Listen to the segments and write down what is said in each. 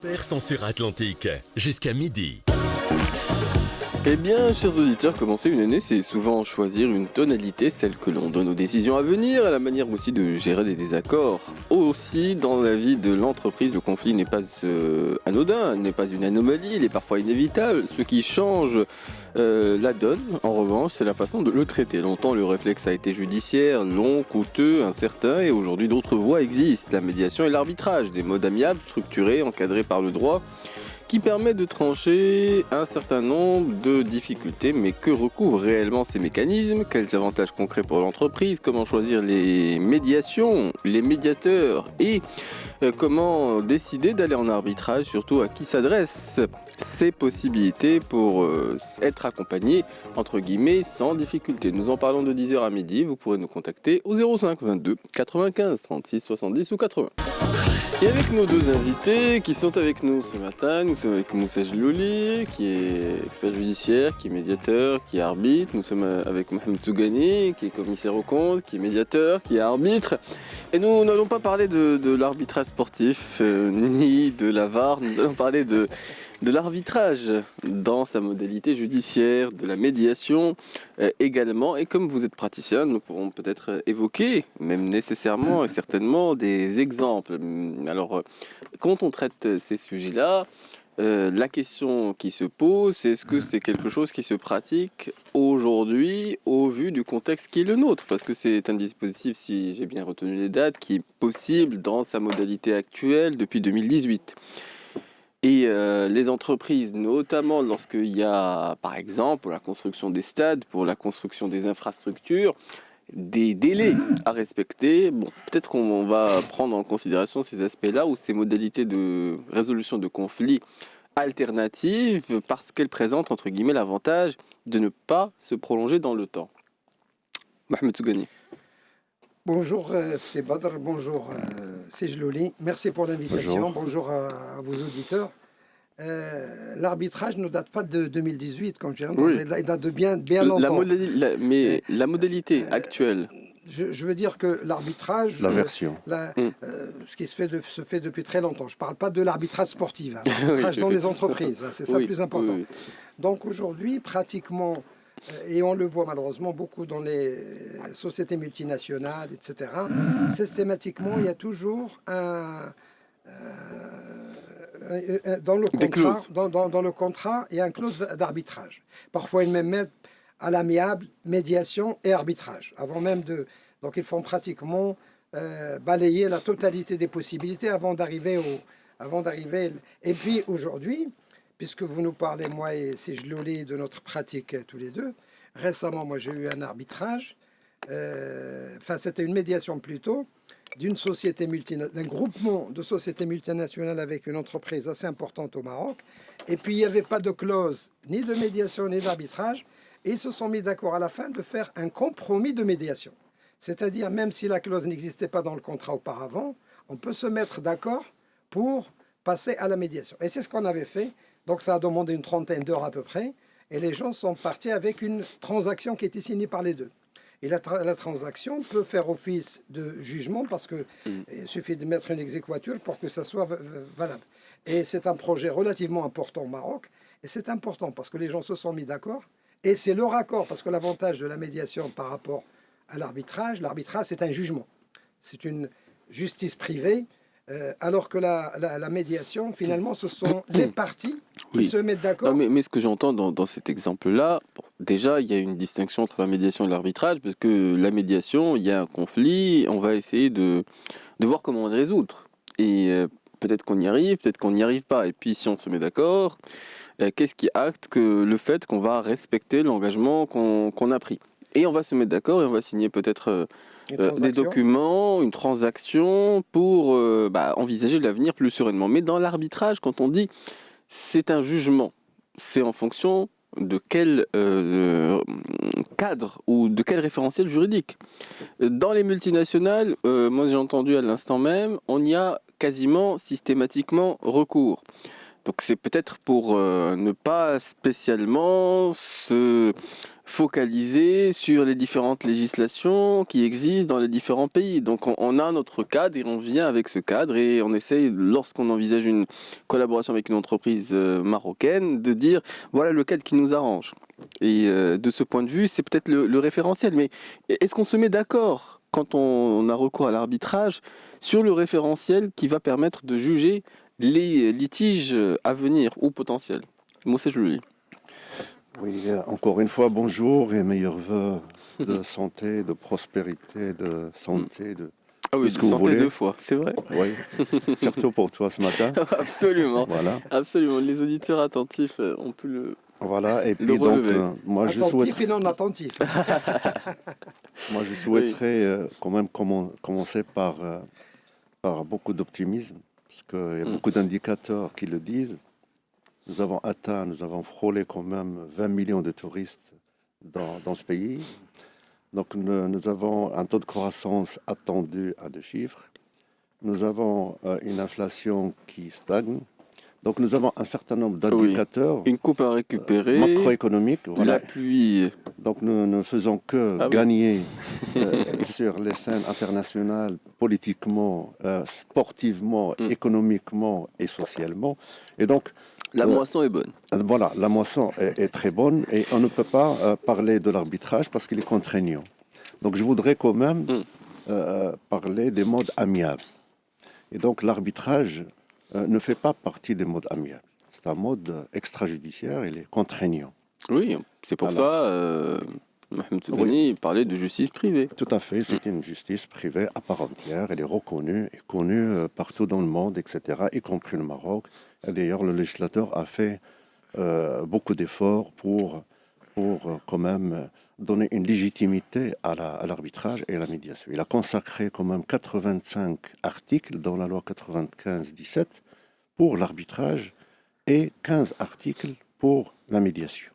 Sont sur Atlantique, jusqu'à midi. Eh bien, chers auditeurs, commencer une année, c'est souvent choisir une tonalité, celle que l'on donne aux décisions à venir, à la manière aussi de gérer des désaccords. Aussi, dans la vie de l'entreprise, le conflit n'est pas anodin, n'est pas une anomalie, il est parfois inévitable. Ce qui change la donne, en revanche, c'est la façon de le traiter. Longtemps, le réflexe a été judiciaire, long, coûteux, incertain, et aujourd'hui, d'autres voies existent. La médiation et l'arbitrage, des modes amiables, structurés, encadrés par le droit, qui permet de trancher un certain nombre de difficultés. Mais que recouvrent réellement ces mécanismes? Quels avantages concrets pour l'entreprise? Comment choisir les médiations, les médiateurs? Et comment décider d'aller en arbitrage? Surtout, à qui s'adressent ces possibilités pour être accompagné, entre guillemets, sans difficulté? Nous en parlons de 10h à midi. Vous pourrez nous contacter au 05 22 95 36 70 ou 80. Et avec nos deux invités qui sont avec nous ce matin, nous sommes avec Moussa Jlouli, qui est expert judiciaire, qui est médiateur, qui est arbitre. Nous sommes avec Mohamed Tougani, qui est commissaire aux comptes, qui est médiateur, qui est arbitre. Et nous n'allons pas parler de l'arbitrage sportif, ni de la VAR, nous allons parler de l'arbitrage dans sa modalité judiciaire, de la médiation également. Et comme vous êtes praticien, nous pourrons peut-être évoquer, même nécessairement et certainement, des exemples. Alors, quand on traite ces sujets-là, la question qui se pose, c'est est-ce que c'est quelque chose qui se pratique aujourd'hui au vu du contexte qui est le nôtre? Parce que c'est un dispositif, si j'ai bien retenu les dates, qui est possible dans sa modalité actuelle depuis 2018. Et les entreprises, notamment lorsqu'il y a, par exemple, pour la construction des stades, pour la construction des infrastructures, des délais à respecter, bon, peut-être qu'on va prendre en considération ces aspects-là ou ces modalités de résolution de conflits alternatives parce qu'elles présentent, entre guillemets, l'avantage de ne pas se prolonger dans le temps. Mohamed Tougani. Bonjour, c'est Badr, bonjour, c'est Jlouli. Merci pour l'invitation, bonjour à vos auditeurs. L'arbitrage ne date pas de 2018, comme je viens de dire, il date de bien longtemps. La modalité actuelle. Je veux dire que l'arbitrage, la version, ce qui se fait depuis très longtemps. Je ne parle pas de l'arbitrage sportif, l'arbitrage dans les entreprises, c'est ça le plus important. Oui. Donc aujourd'hui, pratiquement, et on le voit malheureusement beaucoup dans les sociétés multinationales, etc., systématiquement, il y a toujours dans le contrat, il y a une clause d'arbitrage. Parfois, ils même mettent à l'amiable, médiation et arbitrage. Avant même de... Donc, ils font pratiquement balayer la totalité des possibilités avant d'arriver. Et puis, aujourd'hui, puisque vous nous parlez, moi et c'est Jlouli, de notre pratique tous les deux, récemment, moi, j'ai eu un arbitrage. C'était une médiation plutôt, d'un groupement de sociétés multinationales avec une entreprise assez importante au Maroc. Et puis, il n'y avait pas de clause, ni de médiation, ni d'arbitrage. Et ils se sont mis d'accord à la fin de faire un compromis de médiation. C'est-à-dire, même si la clause n'existait pas dans le contrat auparavant, on peut se mettre d'accord pour passer à la médiation. Et c'est ce qu'on avait fait. Donc, ça a demandé une trentaine d'heures à peu près. Et les gens sont partis avec une transaction qui était signée par les deux. Et la transaction peut faire office de jugement parce qu'il suffit de mettre une exéquatur pour que ça soit valable. Et c'est un projet relativement important au Maroc. Et c'est important parce que les gens se sont mis d'accord. Et c'est leur accord, parce que l'avantage de la médiation par rapport à l'arbitrage, c'est un jugement. C'est une justice privée, alors que la médiation, finalement, ce sont les parties qui se mettent d'accord. Mais ce que j'entends dans cet exemple-là, déjà, il y a une distinction entre la médiation et l'arbitrage, parce que la médiation, il y a un conflit, on va essayer de voir comment le résoudre. Et peut-être qu'on y arrive, peut-être qu'on n'y arrive pas. Et puis, si on se met d'accord, qu'est-ce qui acte que le fait qu'on va respecter l'engagement qu'on a pris? Et on va se mettre d'accord et on va signer peut-être des documents, une transaction pour envisager l'avenir plus sereinement. Mais dans l'arbitrage, quand on dit c'est un jugement, c'est en fonction de quel cadre ou de quel référentiel juridique. Dans les multinationales, moi j'ai entendu à l'instant même, on y a quasiment systématiquement recours. Donc c'est peut-être pour ne pas spécialement se focaliser sur les différentes législations qui existent dans les différents pays. Donc on a notre cadre et on vient avec ce cadre et on essaye, lorsqu'on envisage une collaboration avec une entreprise marocaine, de dire voilà le cadre qui nous arrange. Et de ce point de vue, c'est peut-être le référentiel. Mais est-ce qu'on se met d'accord quand on a recours à l'arbitrage sur le référentiel qui va permettre de juger les litiges à venir ou potentiels? Moussa Jouli. Oui, encore une fois, bonjour et meilleurs vœux de santé, de prospérité, de santé, de... Ah oui, de santé deux fois, c'est vrai. Oui, surtout pour toi ce matin. Absolument, voilà. Absolument. Les auditeurs attentifs ont pu le... Voilà, et puis donc, moi je souhaite... et non attentif. Moi je souhaiterais quand même commencer par beaucoup d'optimisme, parce qu'il y a beaucoup d'indicateurs qui le disent. Nous avons frôlé quand même 20 millions de touristes dans ce pays. Donc nous avons un taux de croissance attendu à 2 chiffres. Nous avons une inflation qui stagne. Donc nous avons un certain nombre d'indicateurs. Une coupe à récupérer. Macroéconomiques. Voilà. La pluie. Donc nous ne faisons que gagner sur les scènes internationales, politiquement, sportivement, économiquement et socialement. Et donc la moisson est bonne. Voilà, la moisson est très bonne et on ne peut pas parler de l'arbitrage parce qu'il est contraignant. Donc je voudrais quand même parler des modes amiables. Et donc l'arbitrage ne fait pas partie des modes amiables. C'est un mode extrajudiciaire, il est contraignant. Oui, c'est pour ça Mohamed Tougani parlait de justice privée. Tout à fait, c'est une justice privée à part entière. Elle est reconnue et connue partout dans le monde, etc., y compris le Maroc. Et d'ailleurs, le législateur a fait beaucoup d'efforts pour quand même donner une légitimité à l'arbitrage et à la médiation. Il a consacré quand même 85 articles dans la loi 95-17 pour l'arbitrage et 15 articles pour la médiation.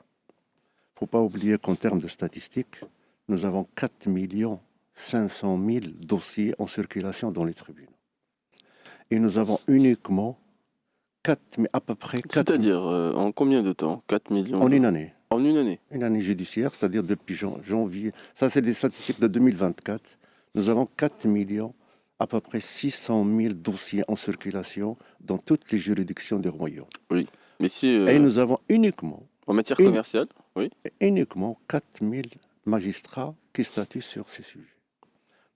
Il ne faut pas oublier qu'en termes de statistiques, nous avons 4 500 000 dossiers en circulation dans les tribunaux. Et nous avons uniquement à peu près 4... C'est-à-dire, en combien de temps? 4 millions? En une année. En une année? Une année judiciaire, c'est-à-dire depuis janvier. Ça, c'est des statistiques de 2024. Nous avons 4 millions, à peu près 600 000 dossiers en circulation dans toutes les juridictions du royaume. Oui, mais si... Et nous avons uniquement... En matière commerciale, oui. Uniquement 4 000 magistrats qui statuent sur ces sujets.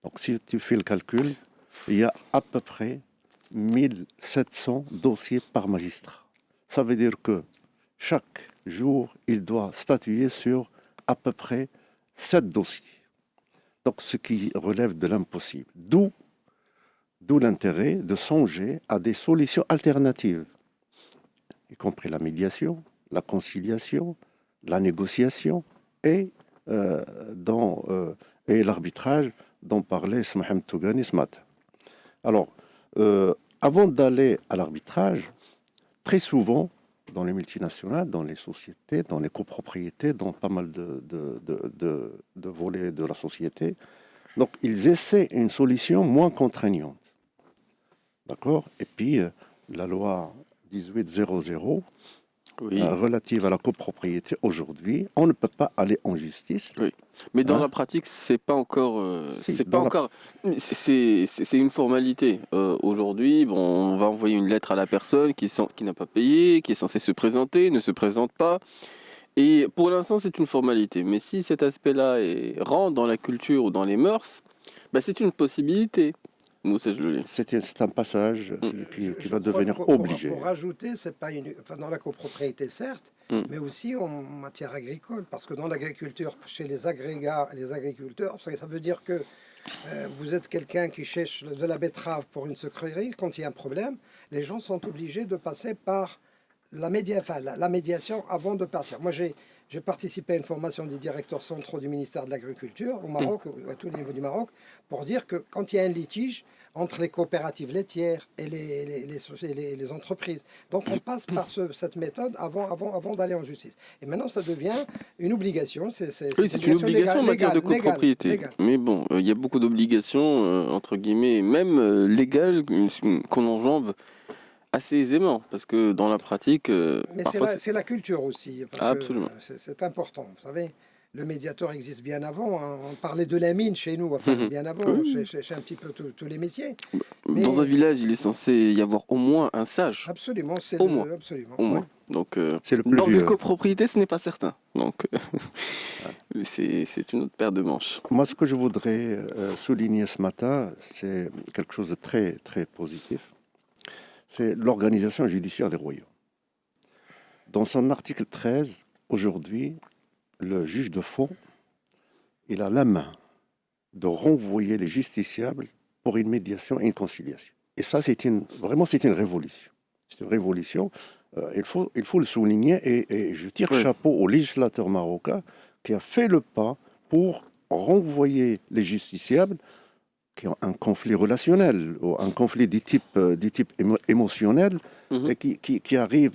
Donc, si tu fais le calcul, il y a à peu près 1700 dossiers par magistrat. Ça veut dire que chaque jour, il doit statuer sur à peu près 7 dossiers. Donc, ce qui relève de l'impossible. D'où l'intérêt de songer à des solutions alternatives, y compris la médiation, la conciliation, la négociation et l'arbitrage dont parlait Mohamed Tougani ce matin. Alors, avant d'aller à l'arbitrage, très souvent, dans les multinationales, dans les sociétés, dans les copropriétés, dans pas mal de volets de la société, donc ils essaient une solution moins contraignante. D'accord? Et puis, la loi 1800, relative à la copropriété, aujourd'hui, on ne peut pas aller en justice. Oui. Mais dans la pratique, c'est pas encore. C'est une formalité. Aujourd'hui, on va envoyer une lettre à la personne qui n'a pas payé, qui est censée se présenter, ne se présente pas. Et pour l'instant, c'est une formalité. Mais si cet aspect-là rentre dans la culture ou dans les mœurs, c'est une possibilité. C'est un passage qui va devenir obligé. Pour rajouter, c'est pas dans la copropriété certes, mais aussi en matière agricole, parce que dans l'agriculture, chez les agriculteurs, ça veut dire que vous êtes quelqu'un qui cherche de la betterave pour une sucrerie, quand il y a un problème, les gens sont obligés de passer par la médiation avant de partir. Moi, j'ai participé à une formation des directeurs centraux du ministère de l'Agriculture au Maroc, à tous les niveaux du Maroc, pour dire que quand il y a un litige entre les coopératives laitières et les entreprises, donc on passe par cette méthode avant d'aller en justice. Et maintenant, ça devient une obligation. C'est une obligation en matière de copropriété. Légale. Mais bon, il y a beaucoup d'obligations, entre guillemets, même légales, qu'on enjambe assez aisément, parce que dans la pratique, Mais parfois c'est la culture aussi, parce Absolument. que c'est important. Vous savez, le médiateur existe bien avant, hein. On parlait de la mine chez nous, enfin, bien avant, Oui. chez un petit peu tous les métiers. Mais Dans un village, il est censé y avoir au moins un sage, absolument, c'est au moins, absolument. au Oui. moins. Donc, C'est le plus dans une vieux. copropriété, ce n'est pas certain. Donc, c'est une autre paire de manches. Moi, ce que je voudrais souligner ce matin, c'est quelque chose de très, très positif. C'est l'organisation judiciaire des royaumes. Dans son article 13, aujourd'hui, le juge de fond, il a la main de renvoyer les justiciables pour une médiation et une conciliation. Et ça, vraiment, c'est une révolution. C'est une révolution. Il faut le souligner et je tire Oui. chapeau au législateur marocain qui a fait le pas pour renvoyer les justiciables qui ont un conflit relationnel ou un conflit du type émotionnel Mhm. et qui arrive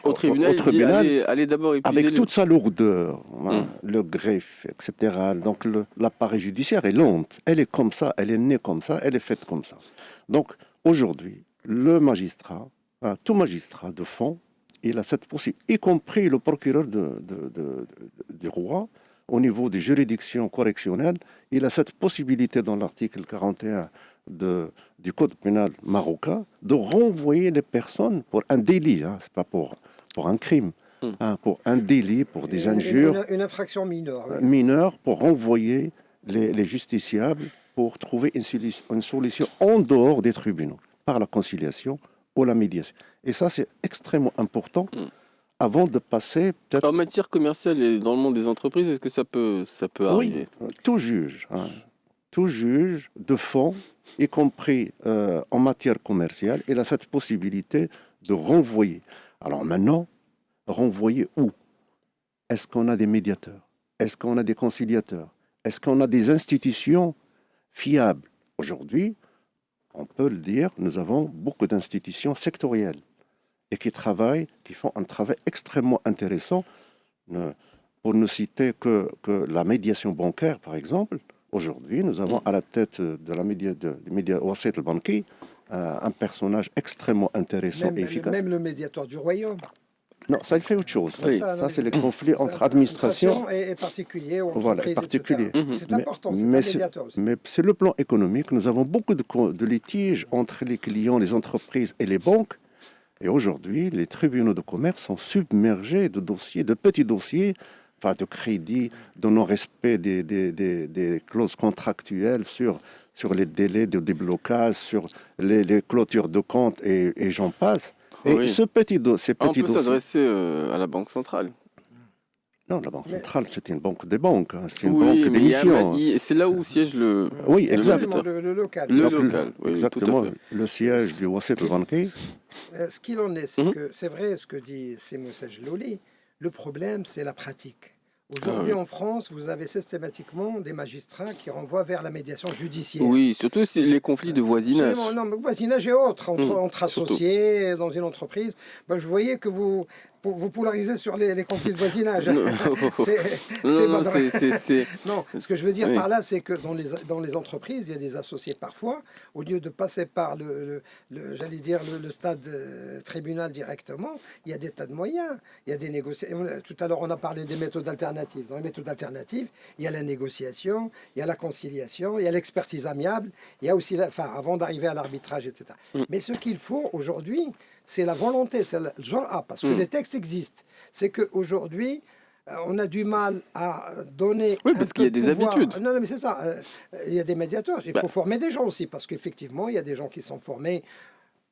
Au tribunal, il dit, allez d'abord épuiser avec les- toute sa lourdeur, hein, le greffe, etc. Donc l'appareil judiciaire est lente. Elle est comme ça, elle est née comme ça, elle est faite comme ça. Donc aujourd'hui, le magistrat, tout magistrat de fond, il a cette possibilité, y compris le procureur du roi, au niveau des juridictions correctionnelles, il a cette possibilité dans l'article 41 du Code pénal marocain de renvoyer les personnes pour un délit, hein, c'est pas pour un crime, hein, pour un délit, pour des injures Une infraction mineure. Oui. mineures, pour renvoyer les justiciables pour trouver une solution en dehors des tribunaux, par la conciliation ou la médiation. Et ça, c'est extrêmement important. Avant de passer peut-être... En matière commerciale et dans le monde des entreprises, est-ce que ça peut arriver? Oui, tout juge de fond, y compris en matière commerciale, il a cette possibilité de renvoyer. Alors maintenant, renvoyer où? Est-ce qu'on a des médiateurs? Est-ce qu'on a des conciliateurs? Est-ce qu'on a des institutions fiables? Aujourd'hui, on peut le dire, nous avons beaucoup d'institutions sectorielles et qui font un travail extrêmement intéressant. Pour ne citer que la médiation bancaire, par exemple, aujourd'hui, nous avons à la tête de la média Wasset al-Banki un personnage extrêmement intéressant et efficace. Même le médiateur du royaume. Non, ça il fait autre chose. Oui, Ça, c'est les conflits entre administration et particuliers. Voilà, particulier. C'est important, c'est un mais médiateur aussi. mais sur le plan économique, nous avons beaucoup de litiges entre les clients, les entreprises et les banques. Et aujourd'hui, les tribunaux de commerce sont submergés de dossiers, de petits dossiers, enfin de crédits, de non-respect des clauses contractuelles sur les délais de déblocage, sur les clôtures de comptes et j'en passe. Et Oui. ces petits On dossiers... peut s'adresser à la Banque centrale. Non, la Banque centrale, c'est une banque des banques, hein. C'est une Oui, banque mais d'émission. c'est là où siège le... Oui, le exact. médiateur. Le local. Le Donc, local, oui, exactement. tout à fait. Le siège du Wasset al-Banki. Ce qu'il en est, c'est que c'est vrai ce que dit Moussa Jlouli. Le problème, c'est la pratique. Aujourd'hui, Ah oui. en France, vous avez systématiquement des magistrats qui renvoient vers la médiation judiciaire. Oui, surtout c'est les conflits de voisinage. Absolument, non, mais voisinage et autres, entre surtout. associés dans une entreprise. Ben, je voyais que vous polarisez sur les conflits de voisinage. Non, non, c'est... Non, ce que je veux dire Oui. par là, c'est que dans les entreprises, il y a des associés parfois, au lieu de passer par j'allais dire, le stade tribunal directement, il y a des tas de moyens. Il y a des négociations. Tout à l'heure, on a parlé des méthodes alternatives. Dans les méthodes alternatives, il y a la négociation, il y a la conciliation, il y a l'expertise amiable, il y a aussi, avant d'arriver à l'arbitrage, etc. Mais ce qu'il faut aujourd'hui, c'est la volonté, c'est le genre A, parce que les textes existent. C'est qu'aujourd'hui, on a du mal à donner. Oui, parce qu'il y a des habitudes. Non, mais c'est ça. Il y a des médiateurs. Il faut former des gens aussi, parce qu'effectivement, il y a des gens qui sont formés,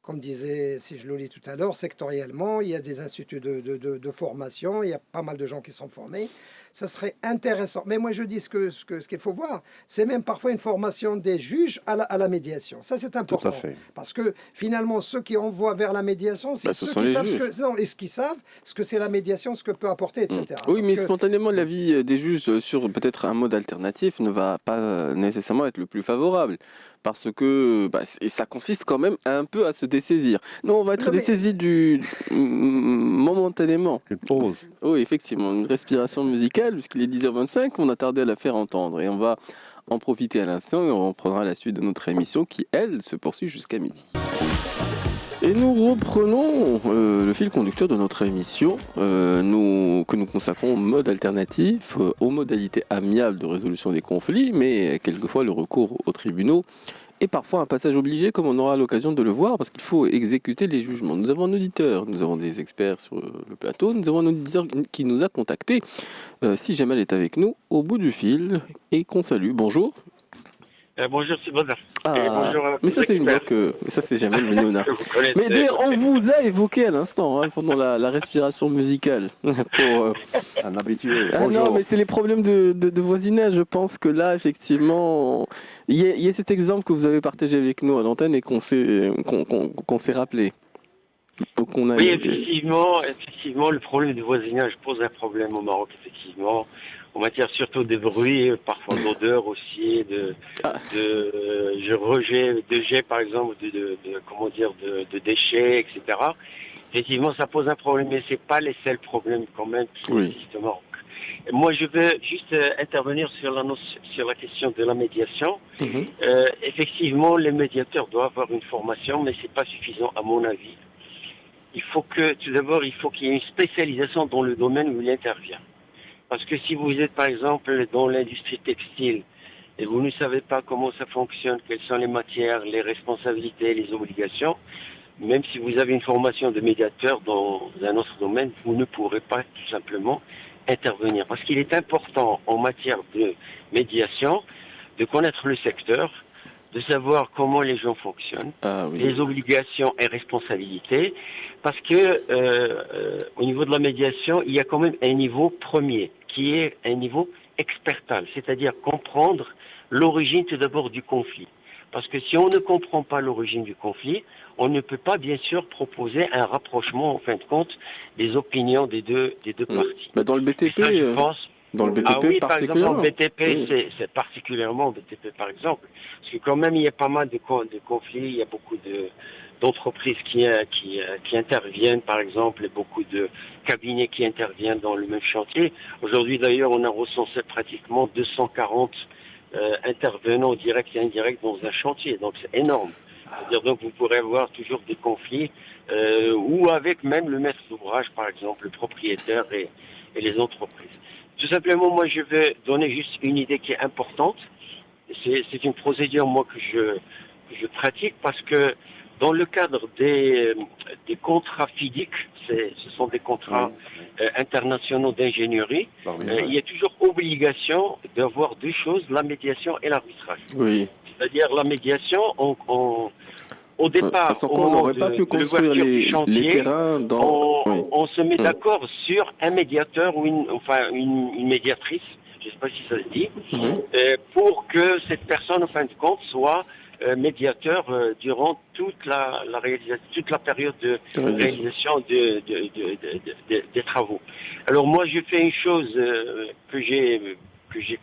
comme disait, si je le lis tout à l'heure, sectoriellement. Il y a des instituts de formation. Il y a pas mal de gens qui sont formés. Ça serait intéressant. Mais moi, je dis ce qu'il faut voir, c'est même parfois une formation des juges à la médiation. Ça, c'est important. Tout à fait. Parce que finalement, ceux qui envoient vers la médiation, c'est ce ceux sont qui les savent juges. ce qu'ils savent, ce que c'est la médiation, ce que peut apporter, etc. Oui, Parce mais que- spontanément, l'avis des juges sur peut-être un mode alternatif ne va pas nécessairement être le plus favorable. Parce que ça consiste quand même un peu à se dessaisir. Nous, on va être Non, mais- dessaisis momentanément. Une pause. Oui, effectivement, une respiration musicale, puisqu'il est 10h25, on a tardé à la faire entendre. Et on va en profiter à l'instant et on reprendra la suite de notre émission qui, elle, se poursuit jusqu'à midi. Et nous reprenons le fil conducteur de notre émission que nous consacrons au mode alternatif, aux modalités amiables de résolution des conflits, mais quelquefois le recours aux tribunaux est parfois un passage obligé, comme on aura l'occasion de le voir, parce qu'il faut exécuter les jugements. Nous avons un auditeur, nous avons des experts sur le plateau, nous avons un auditeur qui nous a contacté. Si Jamal est avec nous, au bout du fil, et qu'on salue. Bonjour. Bonjour, c'est Baudin. Bonjour, mais ça c'est une voix que... Ça c'est Jamal Benouna. Mais d'ailleurs, on vous a évoqué à l'instant, pendant la respiration musicale. Pour, Un habitué. non, mais c'est les problèmes de voisinage. Je pense que là, effectivement, il y a cet exemple que vous avez partagé avec nous à l'antenne et qu'on s'est rappelé. Oui, effectivement, le problème de voisinage pose un problème au Maroc, effectivement. En matière surtout de bruit, parfois d'odeur aussi, de jets par exemple, de déchets, etc. Effectivement, ça pose un problème, mais c'est pas les seuls problèmes quand même qui existent au Maroc. Moi, je veux juste intervenir sur la question de la médiation. Effectivement, les médiateurs doivent avoir une formation, mais c'est pas suffisant à mon avis. Tout d'abord, il faut qu'il y ait une spécialisation dans le domaine où il intervient. Parce que si vous êtes, par exemple, dans l'industrie textile et vous ne savez pas comment ça fonctionne, quelles sont les matières, les responsabilités, les obligations, même si vous avez une formation de médiateur dans un autre domaine, vous ne pourrez pas tout simplement intervenir. Parce qu'il est important en matière de médiation de connaître le secteur, de savoir comment les gens fonctionnent, les obligations et responsabilités, parce que au niveau de la médiation, il y a quand même un niveau premier, qui est un niveau expertal, c'est-à-dire comprendre l'origine tout d'abord du conflit. Parce que si on ne comprend pas l'origine du conflit, on ne peut pas bien sûr proposer un rapprochement, en fin de compte, des opinions des deux parties. Dans le BTP, ça, je pense, dans le BTP par exemple, dans le BTP, c'est particulièrement le BTP, par exemple, parce que quand même, il y a pas mal de conflits, il y a beaucoup d'entreprises qui interviennent, par exemple, et beaucoup de cabinets qui interviennent dans le même chantier. Aujourd'hui, d'ailleurs, on a recensé pratiquement 240 intervenants directs et indirects dans un chantier, donc c'est énorme. C'est-à-dire, donc, vous pourrez avoir toujours des conflits, ou avec même le maître d'ouvrage, par exemple, le propriétaire et les entreprises. Tout simplement, moi, je vais donner juste une idée qui est importante. C'est une procédure, moi, que je pratique parce que dans le cadre des contrats FIDIC, ce sont des contrats internationaux d'ingénierie, il y a toujours obligation d'avoir deux choses, la médiation et l'arbitrage. Oui. C'est-à-dire la médiation, au départ, au moment n'aurait pas pu construire les terrains on se met d'accord sur un médiateur ou une médiatrice, je ne sais pas si ça se dit, pour que cette personne, en fin de compte, soit médiateur durant toute la période de réalisation des travaux. Alors moi, je fais une chose que j'ai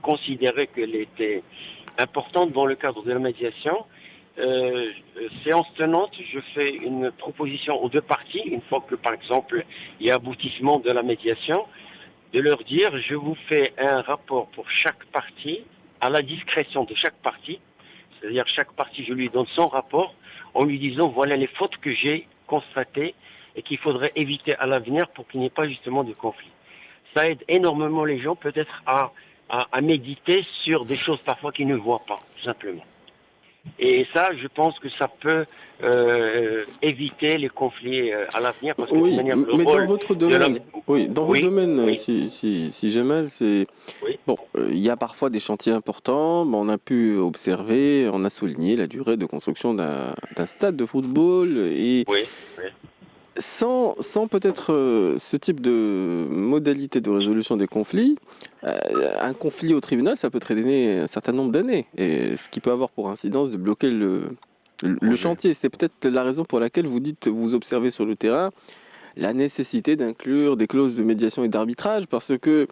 considéré qu'elle était importante dans le cadre de la médiation. Séance tenante, je fais une proposition aux deux parties, une fois que, par exemple, il y a aboutissement de la médiation, de leur dire, je vous fais un rapport pour chaque partie, à la discrétion de chaque partie, c'est-à-dire chaque partie, je lui donne son rapport, en lui disant, voilà les fautes que j'ai constatées et qu'il faudrait éviter à l'avenir pour qu'il n'y ait pas justement de conflit. Ça aide énormément les gens peut-être à méditer sur des choses parfois qu'ils ne voient pas, tout simplement. Et ça, je pense que ça peut éviter les conflits à l'avenir. Parce que mais dans votre domaine, votre domaine, si Jamal, c'est bon. Il y a parfois des chantiers importants. On a pu observer, on a souligné la durée de construction d'un stade de football et. Sans peut-être ce type de modalité de résolution des conflits, un conflit au tribunal, ça peut traîner un certain nombre d'années, et ce qui peut avoir pour incidence de bloquer le chantier. C'est peut-être la raison pour laquelle vous observez sur le terrain la nécessité d'inclure des clauses de médiation et d'arbitrage, parce que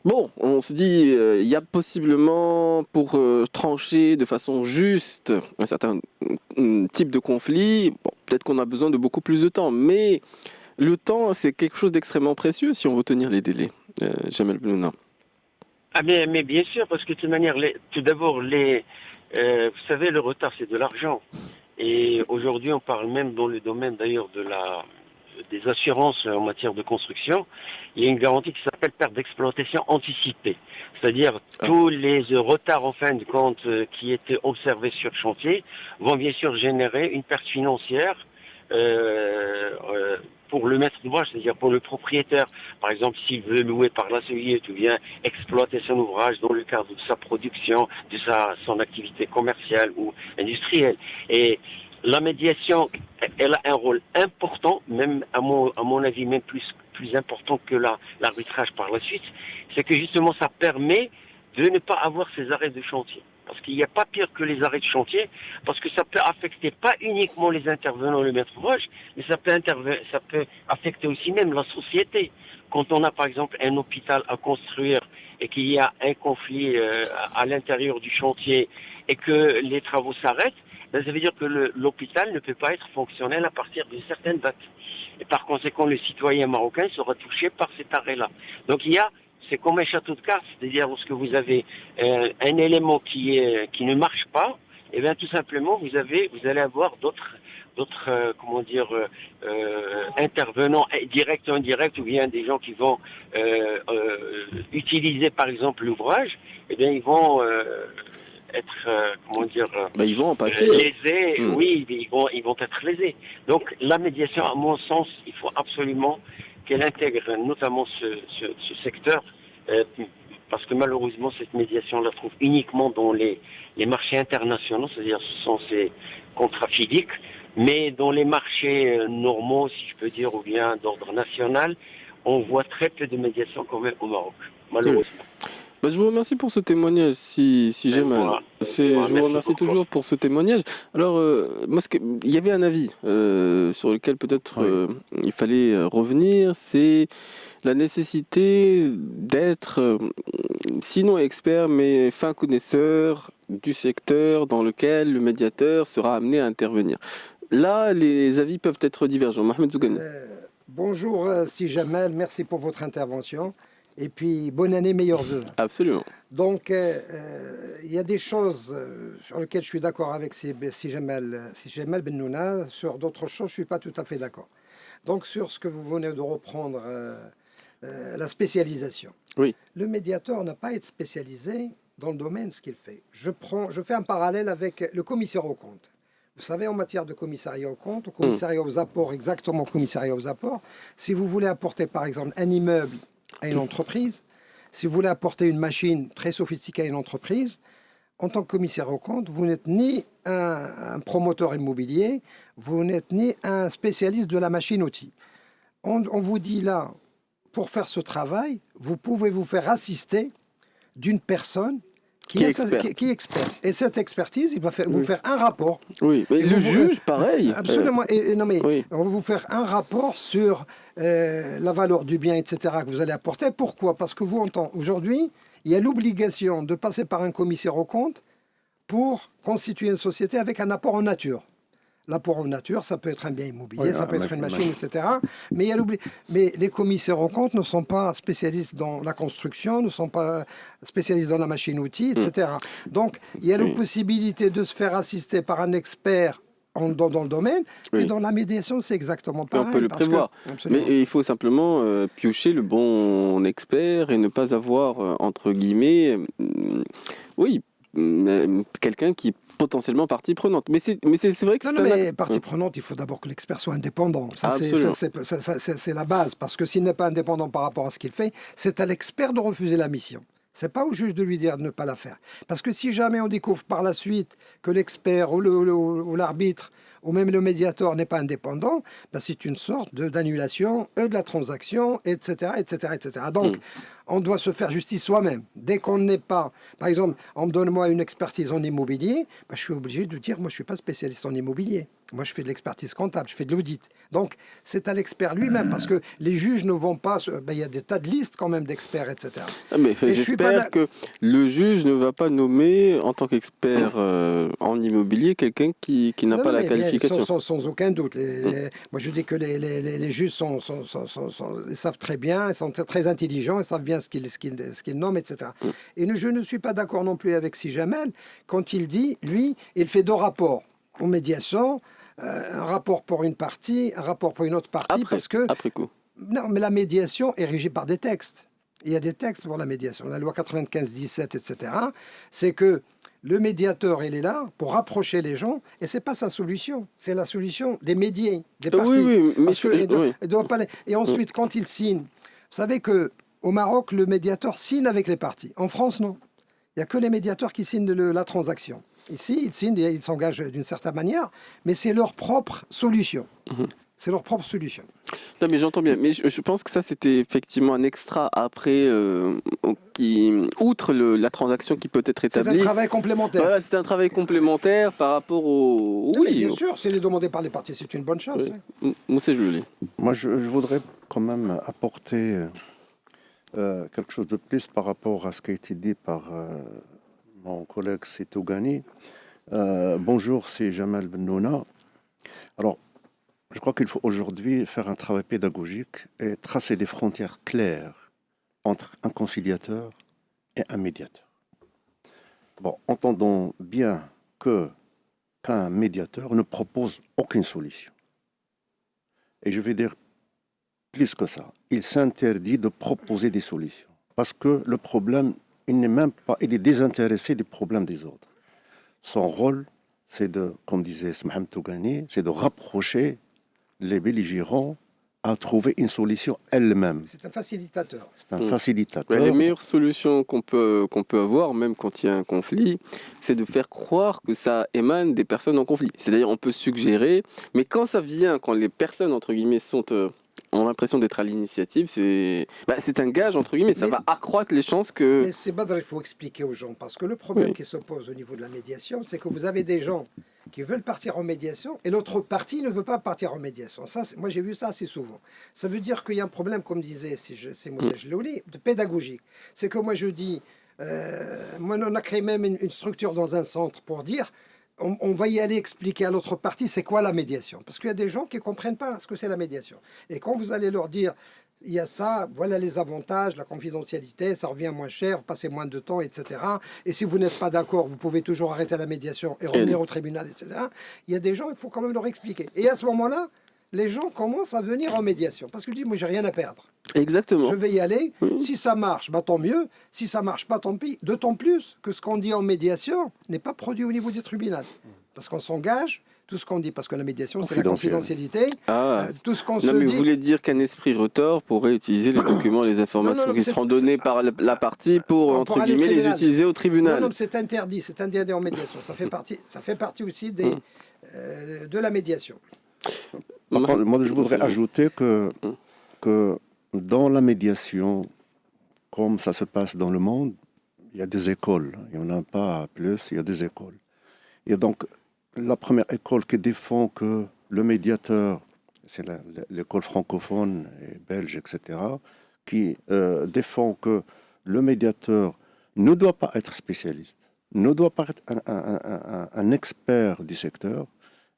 bon, on se dit, il y a possiblement pour trancher de façon juste un certain type de conflit, peut-être qu'on a besoin de beaucoup plus de temps, mais le temps, c'est quelque chose d'extrêmement précieux si on veut tenir les délais. Jamal Benouna. Mais bien sûr, parce que de toute manière, tout d'abord, vous savez, le retard, c'est de l'argent. Et aujourd'hui, on parle même dans le domaine d'ailleurs des assurances en matière de construction. Il y a une garantie qui s'appelle perte d'exploitation anticipée. C'est-à-dire tous les retards en fin de compte qui étaient observés sur le chantier vont bien sûr générer une perte financière pour le maître d'ouvrage, c'est-à-dire pour le propriétaire. Par exemple, s'il veut louer par la suite ou bien exploiter son ouvrage dans le cadre de sa production, de son activité commerciale ou industrielle. Et la médiation, elle a un rôle important, même à mon avis, même plus important que l'arbitrage par la suite. C'est que justement, ça permet de ne pas avoir ces arrêts de chantier. Parce qu'il n'y a pas pire que les arrêts de chantier, parce que ça peut affecter pas uniquement les intervenants, le maître d'ouvrage, mais ça peut affecter aussi même la société. Quand on a par exemple un hôpital à construire et qu'il y a un conflit à l'intérieur du chantier et que les travaux s'arrêtent, ça veut dire que l'hôpital ne peut pas être fonctionnel à partir d'une certaine date. Et par conséquent, le citoyen marocain sera touché par cet arrêt-là. Donc c'est comme un château de cartes, c'est-à-dire lorsque vous avez un élément qui ne marche pas, et bien tout simplement vous allez avoir d'autres intervenants directs ou indirects, ou bien des gens qui vont utiliser par exemple l'ouvrage, et bien ils vont être ils vont en pâtir. Lésés. Oui, ils vont être lésés. Donc la médiation, à mon sens, il faut absolument qu'elle intègre notamment ce secteur, parce que malheureusement cette médiation on la trouve uniquement dans les marchés internationaux, c'est-à-dire ce sont ces contrats physiques, mais dans les marchés normaux, si je peux dire, ou bien d'ordre national, on voit très peu de médiation quand même au Maroc, malheureusement. Je vous remercie pour ce témoignage, si Jamal. Je vous remercie toujours pour ce témoignage. Alors, il y avait un avis sur lequel peut-être il fallait revenir, c'est la nécessité d'être, sinon expert, mais fin connaisseur du secteur dans lequel le médiateur sera amené à intervenir. Là, les avis peuvent être divergents. Mohamed Zougani. Bonjour, si Jamal, merci pour votre intervention. Et puis, bonne année, meilleurs vœux. Absolument. Donc, il y a des choses sur lesquelles je suis d'accord avec si Jamal Bennouna. Sur d'autres choses, je ne suis pas tout à fait d'accord. Donc, sur ce que vous venez de reprendre, la spécialisation. Oui. Le médiateur n'a pas à être spécialisé dans le domaine, ce qu'il fait. Je fais un parallèle avec le commissaire aux comptes. Vous savez, en matière de commissariat aux comptes, au commissariat aux apports, exactement au commissariat aux apports, si vous voulez apporter, par exemple, un immeuble à une entreprise, si vous voulez apporter une machine très sophistiquée à une entreprise, en tant que commissaire aux comptes, vous n'êtes ni un promoteur immobilier, vous n'êtes ni un spécialiste de la machine-outil. On vous dit là, pour faire ce travail, vous pouvez vous faire assister d'une personne qui est experte. Et cette expertise, il va vous faire un rapport. Oui, mais le juge, pareil. Absolument. On va vous faire un rapport sur la valeur du bien, etc., que vous allez apporter. Pourquoi? Parce que aujourd'hui, il y a l'obligation de passer par un commissaire aux comptes pour constituer une société avec un apport en nature. L'apport en nature, ça peut être un bien immobilier, ça peut être une machine, etc. Mais les commissaires aux comptes ne sont pas spécialistes dans la construction, ne sont pas spécialistes dans la machine-outil, etc. Donc, il y a la possibilité de se faire assister par un expert dans le domaine, et dans la médiation, c'est exactement pareil. On peut le prévoir. Mais il faut simplement piocher le bon expert et ne pas avoir, entre guillemets, quelqu'un qui potentiellement partie prenante. Mais c'est vrai que partie prenante, il faut d'abord que l'expert soit indépendant. Ça, c'est la base. Parce que s'il n'est pas indépendant par rapport à ce qu'il fait, c'est à l'expert de refuser la mission. C'est pas au juge de lui dire de ne pas la faire. Parce que si jamais on découvre par la suite que l'expert ou l'arbitre ou même le médiateur n'est pas indépendant, c'est une sorte d'annulation de la transaction, etc., etc., etc. Donc, on doit se faire justice soi-même. Dès qu'on n'est pas... Par exemple, on me donne moi une expertise en immobilier, je suis obligé de dire, moi, je ne suis pas spécialiste en immobilier. Moi, je fais de l'expertise comptable, je fais de l'audit. Donc, c'est à l'expert lui-même, parce que les juges ne vont pas... Il y a des tas de listes quand même d'experts, etc. J'espère que le juge ne va pas nommer, en tant qu'expert en immobilier, quelqu'un qui n'a pas la qualification. Sans aucun doute. Moi, je dis que les juges ils savent très bien, ils sont très intelligents, ils savent bien ce qu'ils nomment, etc. Et je ne suis pas d'accord non plus avec Si Jamal quand il dit, lui, il fait 2 rapports. en médiation un rapport pour une partie, un rapport pour une autre partie, après coup. Non, mais la médiation est régie par des textes. Il y a des textes pour la médiation. La loi 95-17, etc. C'est que le médiateur, il est là pour rapprocher les gens, et c'est pas sa solution. C'est la solution des médiés, des parties. Oui, mais il doit pas. Et ensuite, quand il signe, vous savez que au Maroc, le médiateur signe avec les parties. En France, non. Il n'y a que les médiateurs qui signent la transaction. Ici, ils signent, ils s'engagent d'une certaine manière, mais c'est leur propre solution. C'est leur propre solution. Non, mais j'entends bien. Mais je pense que ça, c'était effectivement un extra après, outre la transaction qui peut être établie. C'est un travail complémentaire. Voilà, c'est un travail complémentaire par rapport au... Oui, bien sûr, c'est demandé par les parties, c'est une bonne chose. Oui. Moussa Jouli. Moi, je voudrais quand même apporter quelque chose de plus par rapport à ce qui a été dit par mon collègue Setou Ghani. Bonjour, c'est Jamal Bennouna. Alors, je crois qu'il faut aujourd'hui faire un travail pédagogique et tracer des frontières claires entre un conciliateur et un médiateur. Bon, entendons bien qu'un médiateur ne propose aucune solution. Et je vais dire plus que ça. Il s'interdit de proposer des solutions. Parce que le problème, il est désintéressé des problèmes des autres. Son rôle, c'est de, comme disait Mohamed Tougani, c'est de rapprocher les belligérants à trouver une solution elle-même. C'est un facilitateur. C'est un facilitateur. Les meilleures solutions qu'on peut avoir, même quand il y a un conflit, c'est de faire croire que ça émane des personnes en conflit. C'est-à-dire, on peut suggérer, mais quand ça vient, quand les personnes, entre guillemets, ont l'impression d'être à l'initiative, c'est un gage, entre guillemets, ça va accroître les chances que... Mais c'est Badr, il faut expliquer aux gens, parce que le problème qui se pose au niveau de la médiation, c'est que vous avez des gens qui veulent partir en médiation, et l'autre partie ne veut pas partir en médiation. Ça, moi, j'ai vu ça assez souvent. Ça veut dire qu'il y a un problème, comme disait c'est Moussa Jlouli, de pédagogique. C'est que moi, je dis... moi, on a créé même une structure dans un centre pour dire... On va y aller expliquer à l'autre partie c'est quoi la médiation. Parce qu'il y a des gens qui ne comprennent pas ce que c'est la médiation. Et quand vous allez leur dire, il y a ça, voilà les avantages, la confidentialité, ça revient moins cher, vous passez moins de temps, etc. Et si vous n'êtes pas d'accord, vous pouvez toujours arrêter la médiation et revenir au tribunal, etc. Il y a des gens, il faut quand même leur expliquer. Et à ce moment-là, les gens commencent à venir en médiation. Parce qu'ils disent, moi, j'ai rien à perdre. Exactement. Je vais y aller. Si ça marche, tant mieux. Si ça marche pas, tant pis. D'autant plus que ce qu'on dit en médiation n'est pas produit au niveau du tribunal. Parce qu'on s'engage, tout ce qu'on dit, parce que la médiation, c'est la confidentialité. Tout ce qu'on se dit... mais vous voulez dire qu'un esprit retors pourrait utiliser les documents, les informations qui seront données par la partie pour entre guillemets, les utiliser au tribunal. Non, c'est interdit en médiation. Ça fait partie aussi de la médiation. Moi, je voudrais ajouter que dans la médiation, comme ça se passe dans le monde, il y a des écoles. Il n'y en a pas plus, il y a des écoles. Et donc, la première école qui défend que le médiateur, c'est l'école francophone et belge, etc., qui défend que le médiateur ne doit pas être spécialiste, ne doit pas être un expert du secteur.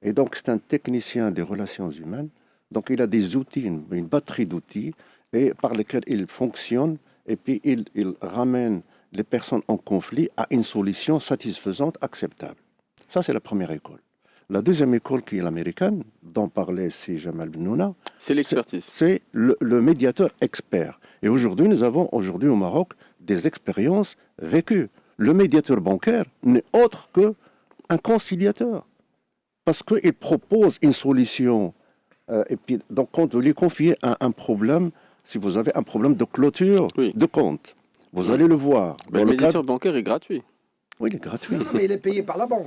Et donc, c'est un technicien des relations humaines. Donc, il a des outils, une batterie d'outils et par lesquels il fonctionne. Et puis, il ramène les personnes en conflit à une solution satisfaisante, acceptable. Ça, c'est la première école. La deuxième école, qui est l'américaine, dont parlait Jamal Bennouna, c'est l'expertise. C'est le médiateur expert. Et aujourd'hui, nous avons au Maroc des expériences vécues. Le médiateur bancaire n'est autre qu'un conciliateur. Parce qu'il propose une solution. Et puis, donc, quand vous lui confiez un problème, si vous avez un problème de clôture de compte, vous allez le voir. Le médiateur bancaire est gratuit. Oui, il est gratuit. Non, mais il est payé par la banque.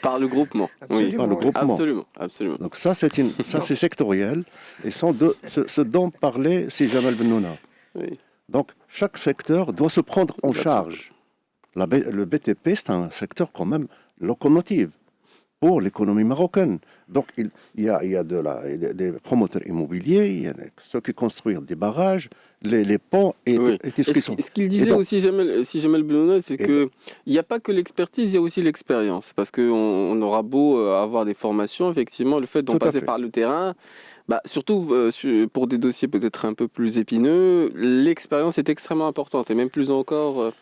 Par le groupement. Absolument. Par le groupement. Absolument. Donc ça, c'est sectoriel. Et ce dont parlait Jamal Bennouna. Donc, chaque secteur doit se prendre en charge. Le BTP, c'est un secteur quand même locomotive pour l'économie marocaine. Donc, il y a des promoteurs immobiliers, il y a ceux qui construisent des barrages, les ponts et tout ce qui sont. Ce qu'il disait donc, aussi, Jamal Bennouna, c'est qu'il n'y a pas que l'expertise, il y a aussi l'expérience. Parce qu'on aura beau avoir des formations, effectivement, le fait d'en passer par le terrain, surtout pour des dossiers peut-être un peu plus épineux, l'expérience est extrêmement importante, et même plus encore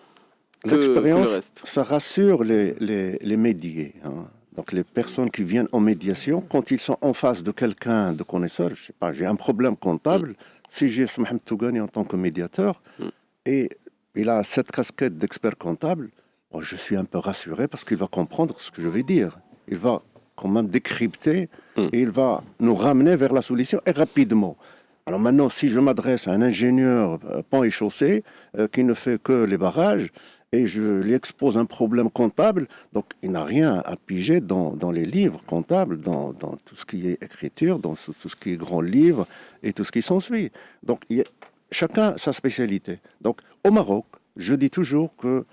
que le reste. Ça rassure les médiés. Hein. Donc les personnes qui viennent en médiation, quand ils sont en face de quelqu'un de connaisseur, je sais pas, j'ai un problème comptable, si j'ai Mohamed Tougani en tant que médiateur, et il a cette casquette d'expert comptable, bon, je suis un peu rassuré parce qu'il va comprendre ce que je vais dire. Il va quand même décrypter et il va nous ramener vers la solution et rapidement. Alors maintenant, si je m'adresse à un ingénieur pont et chaussée qui ne fait que les barrages et je lui expose un problème comptable, donc il n'a rien à piger dans les livres comptables, dans tout ce qui est écriture, dans tout ce qui est grand livre et tout ce qui s'ensuit. Donc chacun sa spécialité. Donc au Maroc, je dis toujours que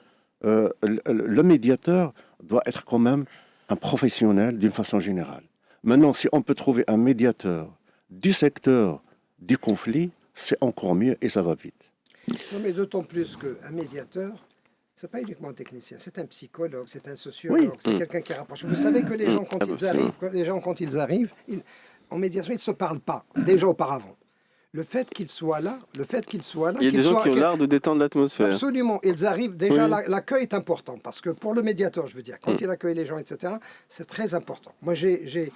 le médiateur doit être quand même un professionnel d'une façon générale. Maintenant, si on peut trouver un médiateur du secteur du conflit, c'est encore mieux et ça va vite. Non, mais d'autant plus qu'un médiateur, c'est pas uniquement un technicien, c'est un psychologue, c'est un sociologue, c'est quelqu'un qui rapproche. Vous savez que les gens, quand ils arrivent, en médiation, ils ne se parlent pas, déjà auparavant. Le fait qu'ils soient là, il y a des gens qui ont l'art de détendre l'atmosphère. Absolument, ils arrivent, déjà l'accueil est important, parce que pour le médiateur, je veux dire, quand il accueille les gens, etc., c'est très important. Moi, j'ai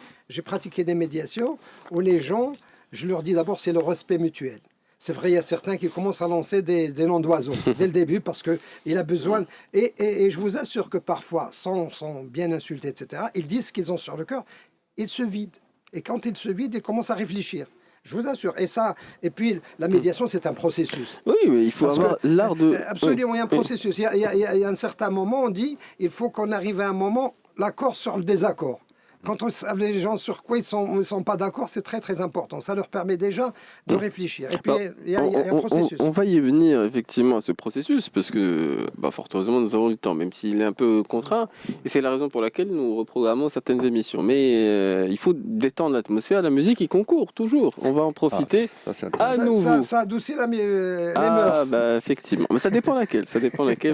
pratiqué des médiations où les gens, je leur dis d'abord, c'est le respect mutuel. C'est vrai, il y a certains qui commencent à lancer des noms d'oiseaux dès le début parce qu'il a besoin. Et je vous assure que parfois, sans bien insulter, etc., ils disent ce qu'ils ont sur le cœur, ils se vident. Et quand ils se vident, ils commencent à réfléchir. Je vous assure. Et puis, la médiation, c'est un processus. Oui, mais il faut avoir l'art de... Absolument, il y a un processus. Il y a un certain moment, on dit, il faut qu'on arrive à un moment, l'accord sur le désaccord. Quand on sait les gens sur quoi ils sont pas d'accord, c'est très très important. Ça leur permet déjà de réfléchir. Et puis il y a un processus. On va y venir effectivement à ce processus parce que, fort heureusement, nous avons le temps, même s'il est un peu contraint. Et c'est la raison pour laquelle nous reprogrammons certaines émissions. Mais il faut détendre l'atmosphère. La musique y concourt toujours. On va en profiter à nouveau. Ça adoucit les mœurs. Effectivement. Mais ça dépend laquelle.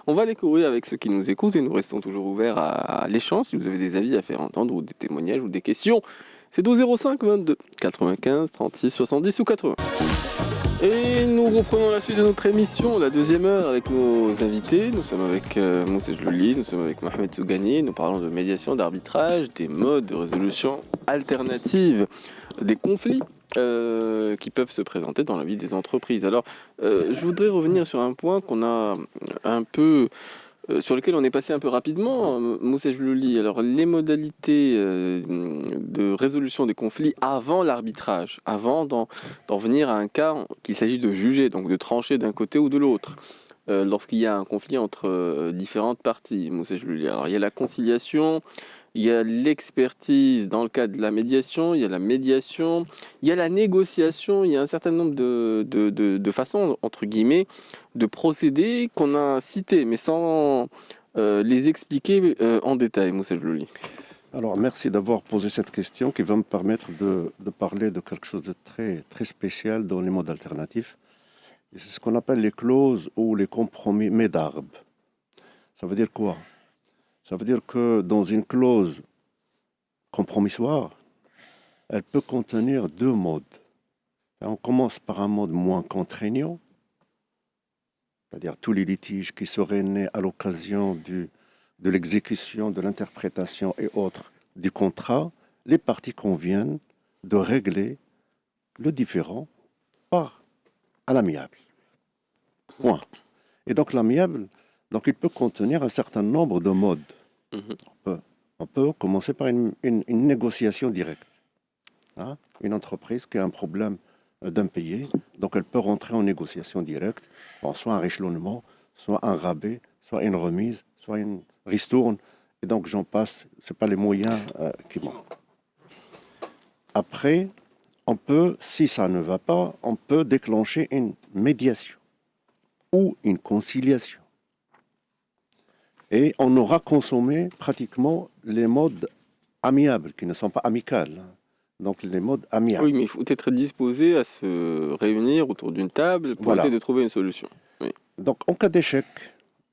On va découvrir avec ceux qui nous écoutent et nous restons toujours ouverts à l'échange. Si vous avez des avis à faire entendre ou des témoignages ou des questions, c'est 05 22 95 36 70 ou 80. Et nous reprenons la suite de notre émission, la deuxième heure avec nos invités. Nous sommes avec Moussa Jlouli, nous sommes avec Mohamed Tougani. Nous parlons de médiation, d'arbitrage, des modes de résolution alternative des conflits qui peuvent se présenter dans la vie des entreprises. Alors, je voudrais revenir sur un point qu'on a un peu... sur lequel on est passé un peu rapidement, Moussa Jlouli. Alors, les modalités de résolution des conflits avant l'arbitrage, avant d'en venir à un cas qu'il s'agit de juger, donc de trancher d'un côté ou de l'autre, lorsqu'il y a un conflit entre différentes parties, Moussa Jlouli. Alors, il y a la conciliation, il y a l'expertise dans le cadre de la médiation, il y a la médiation, il y a la négociation, il y a un certain nombre de façons, entre guillemets, de procédés qu'on a cités, mais sans les expliquer en détail, Moussa Jlouli. Alors, merci d'avoir posé cette question qui va me permettre de parler de quelque chose de très, très spécial dans les modes alternatifs. C'est ce qu'on appelle les clauses ou les compromis médarb. Ça veut dire quoi ? Ça veut dire que dans une clause compromissoire, elle peut contenir deux modes. On commence par un mode moins contraignant, c'est-à-dire tous les litiges qui seraient nés à l'occasion de l'exécution, de l'interprétation et autres du contrat, les parties conviennent de régler le différend à l'amiable. Point. Et donc l'amiable, donc il peut contenir un certain nombre de modes. On peut commencer par une négociation directe. Une entreprise qui a un problème d'impayé, donc elle peut rentrer en négociation directe, soit un réchelonnement, soit un rabais, soit une remise, soit une ristourne, et donc j'en passe, ce n'est pas les moyens qui manquent. Après, on peut, si ça ne va pas, on peut déclencher une médiation ou une conciliation. Et on aura consommé pratiquement les modes amiables, qui ne sont pas amicales. Donc les modes amiables. Oui, mais il faut être disposé à se réunir autour d'une table pour essayer de trouver une solution. Oui. Donc en cas d'échec,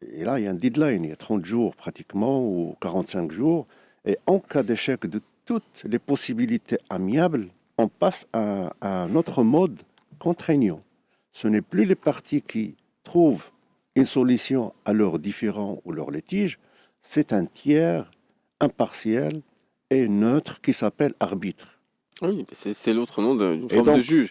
et là il y a un deadline, il y a 30 jours pratiquement, ou 45 jours, et en cas d'échec de toutes les possibilités amiables, on passe à un autre mode contraignant. Ce n'est plus les parties qui trouvent une solution à leurs différends ou leurs litiges, c'est un tiers impartiel et neutre qui s'appelle arbitre. Oui, c'est l'autre nom d'une forme de juge.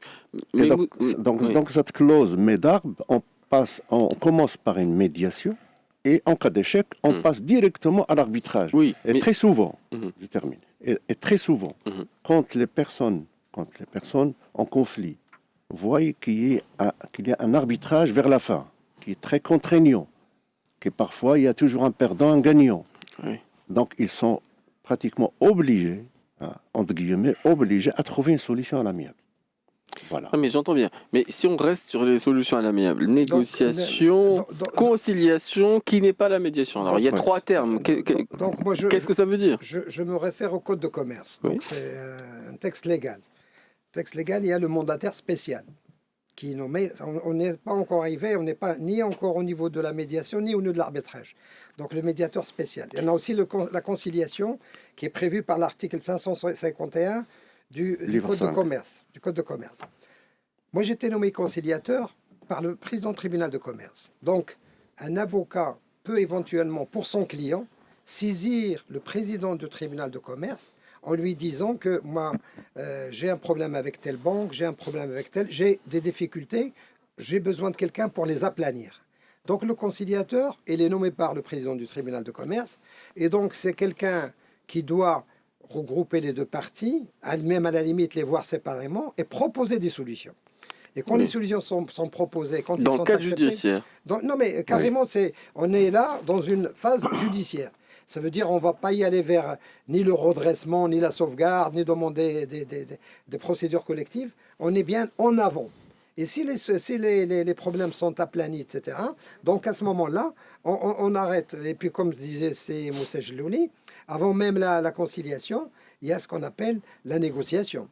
Mais donc cette clause médarbe, on commence par une médiation et en cas d'échec, on passe directement à l'arbitrage. Oui, et très souvent, je termine, et très souvent, quand les personnes en conflit voient qu'il y a un arbitrage vers la fin, qui est très contraignant, que parfois il y a toujours un perdant, un gagnant. Oui. Donc ils sont pratiquement obligés, entre guillemets, obligés à trouver une solution à l'amiable. Voilà. Ah, mais j'entends bien. Mais si on reste sur les solutions à l'amiable, négociation, conciliation, qui n'est pas la médiation. Alors il y a trois termes. Qu'est-ce que ça veut dire? Je me réfère au code de commerce. Donc c'est un texte légal. Texte légal, il y a le mandataire spécial qui est nommé. On n'est pas encore arrivé, on n'est pas ni encore au niveau de la médiation ni au niveau de l'arbitrage. Donc le médiateur spécial. Il y en a aussi la conciliation qui est prévue par l'article 551 du Code de commerce. Du Code de commerce. Moi, j'étais nommé conciliateur par le président du tribunal de commerce. Donc, un avocat peut éventuellement, pour son client, saisir le président du tribunal de commerce en lui disant que moi, j'ai un problème avec telle banque, j'ai un problème avec telle, j'ai des difficultés, j'ai besoin de quelqu'un pour les aplanir. Donc, le conciliateur, il est nommé par le président du tribunal de commerce, et donc c'est quelqu'un qui doit regrouper les deux parties, même à la limite les voir séparément, et proposer des solutions. Et quand les solutions sont proposées, quand dans ils sont le cadre acceptés, judiciaire. Non, mais carrément, on est là dans une phase judiciaire. Ça veut dire on ne va pas y aller vers ni le redressement, ni la sauvegarde, ni demander des procédures collectives. On est bien en avant. Et si les problèmes sont aplanis, etc., donc à ce moment-là, on arrête. Et puis, comme disait Moussa Jlouni, avant même la conciliation, il y a ce qu'on appelle la négociation.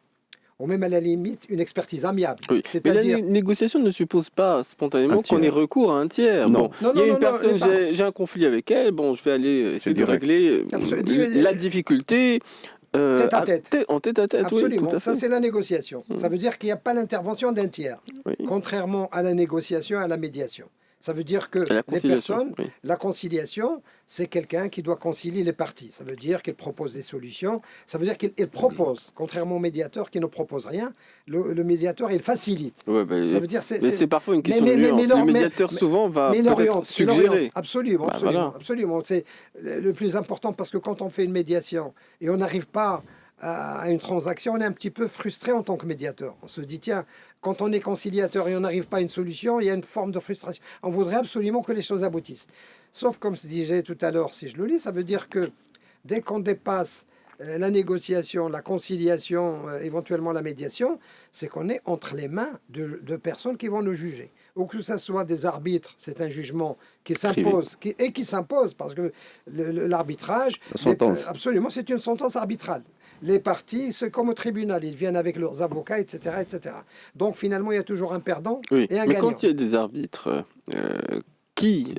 Ou même à la limite, une expertise amiable. Oui. Mais la négociation ne suppose pas spontanément qu'on ait recours à un tiers. Non. Bon, il y a une personne, j'ai un conflit avec elle, bon, je vais aller essayer de régler la difficulté tête à tête. En tête à tête. Absolument, oui, tout à fait. Ça c'est la négociation. Ça veut dire qu'il n'y a pas l'intervention d'un tiers, contrairement à la négociation et à la médiation. Ça veut dire que les personnes, la conciliation, c'est quelqu'un qui doit concilier les parties. Ça veut dire qu'il propose des solutions. Ça veut dire qu'il propose, contrairement au médiateur qui ne propose rien. Le médiateur, il facilite. Ouais, ça veut dire, mais c'est parfois une question de nuance. Le médiateur souvent va suggérer. Absolument, absolument. C'est le plus important parce que quand on fait une médiation et on n'arrive pas à une transaction, on est un petit peu frustré en tant que médiateur. On se dit, tiens, quand on est conciliateur et on n'arrive pas à une solution, il y a une forme de frustration. On voudrait absolument que les choses aboutissent. Sauf, comme je disais tout à l'heure, si je le lis, ça veut dire que dès qu'on dépasse la négociation, la conciliation, éventuellement la médiation, c'est qu'on est entre les mains de personnes qui vont nous juger. Ou que ce soit des arbitres, c'est un jugement qui s'impose, qui s'impose, parce que l'arbitrage, absolument, c'est une sentence arbitrale. Les parties, c'est comme au tribunal, ils viennent avec leurs avocats, etc., etc. Donc finalement, il y a toujours un perdant et un gagnant. Mais quand il y a des arbitres qui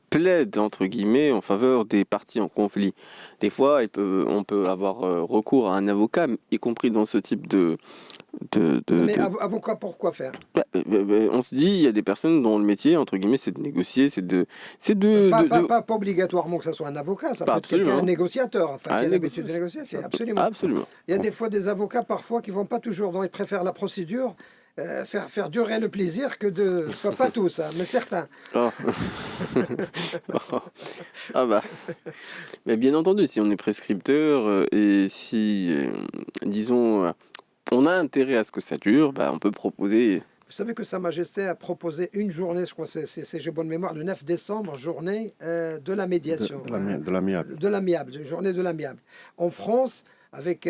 plaident, entre guillemets, en faveur des parties en conflit, des fois, on peut avoir recours à un avocat, y compris dans ce type de... Mais avocat, pourquoi faire? On se dit, il y a des personnes dont le métier, entre guillemets, c'est de négocier, Pas obligatoirement que ce soit un avocat, ça peut être un négociateur. Enfin, qui a l'habitude de négocier, c'est absolument. Il y a des fois des avocats, parfois, qui ne vont pas toujours, donc ils préfèrent la procédure, faire durer le plaisir que de... Pas tous, hein, mais certains. Oh. Ah bah. Mais bien entendu, si on est prescripteur et si, disons... on a intérêt à ce que ça dure, on peut proposer... Vous savez que Sa Majesté a proposé une journée, je crois, j'ai bonne mémoire, le 9 décembre, journée de la médiation. De l'amiable. De l'amiable, journée de l'amiable. En France, avec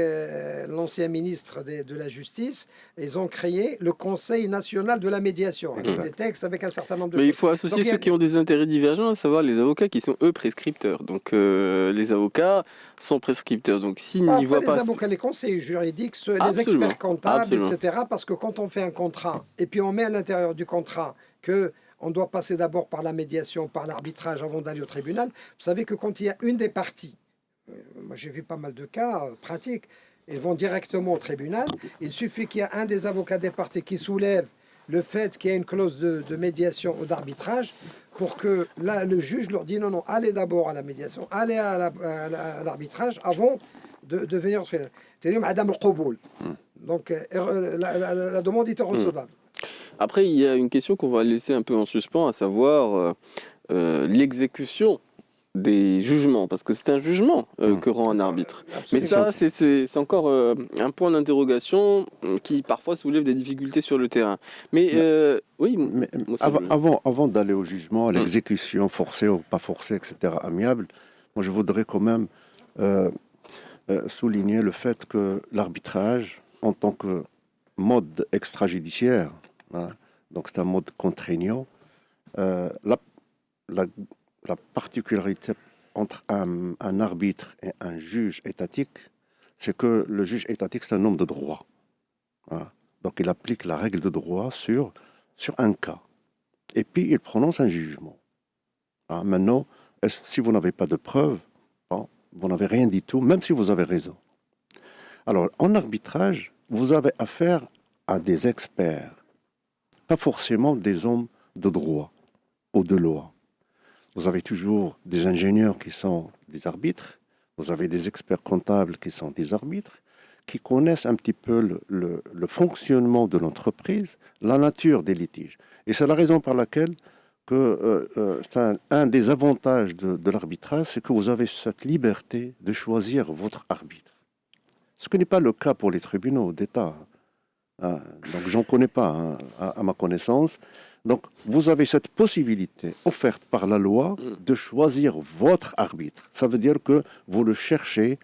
l'ancien ministre de la Justice, ils ont créé le Conseil national de la médiation, avec des textes, avec un certain nombre de choses. Mais il faut associer ceux qui ont des intérêts divergents, à savoir les avocats qui sont, eux, prescripteurs. Donc, les avocats sont prescripteurs. Donc, s'ils n'y voient pas... Les avocats, les conseillers juridiques, les experts comptables, etc. Parce que quand on fait un contrat, et puis on met à l'intérieur du contrat que... on doit passer d'abord par la médiation, par l'arbitrage avant d'aller au tribunal. Vous savez que quand il y a une des parties, moi j'ai vu pas mal de cas pratiques, ils vont directement au tribunal. Il suffit qu'il y ait un des avocats des parties qui soulève le fait qu'il y ait une clause de médiation ou d'arbitrage pour que là, le juge leur dit non, allez d'abord à la médiation, allez à l'arbitrage avant de venir au tribunal. C'est-à-dire, Madame Al-Qaboul. Donc, la demande était recevable. Après, il y a une question qu'on va laisser un peu en suspens, à savoir l'exécution des jugements, parce que c'est un jugement que rend un arbitre. Mais ça, c'est encore un point d'interrogation qui parfois soulève des difficultés sur le terrain. Mais oui, mais avant d'aller au jugement, à l'exécution forcée ou pas forcée, etc., amiable, moi je voudrais quand même souligner le fait que l'arbitrage, en tant que mode extrajudiciaire, hein, donc c'est un mode contraignant, la particularité entre un arbitre et un juge étatique, c'est que le juge étatique, c'est un homme de droit. Hein. Donc il applique la règle de droit sur un cas. Et puis il prononce un jugement. Hein. Maintenant, si vous n'avez pas de preuves, bon, vous n'avez rien du tout, même si vous avez raison. Alors, en arbitrage, vous avez affaire à des experts, pas forcément des hommes de droit ou de loi. Vous avez toujours des ingénieurs qui sont des arbitres, vous avez des experts comptables qui sont des arbitres, qui connaissent un petit peu le fonctionnement de l'entreprise, la nature des litiges. Et c'est la raison par laquelle c'est un des avantages de l'arbitrage, c'est que vous avez cette liberté de choisir votre arbitre. Ce qui n'est pas le cas pour les tribunaux d'État. Hein. Donc, j'en connais pas, hein, à ma connaissance. Donc, vous avez cette possibilité offerte par la loi de choisir votre arbitre. Ça veut dire que vous le cherchez,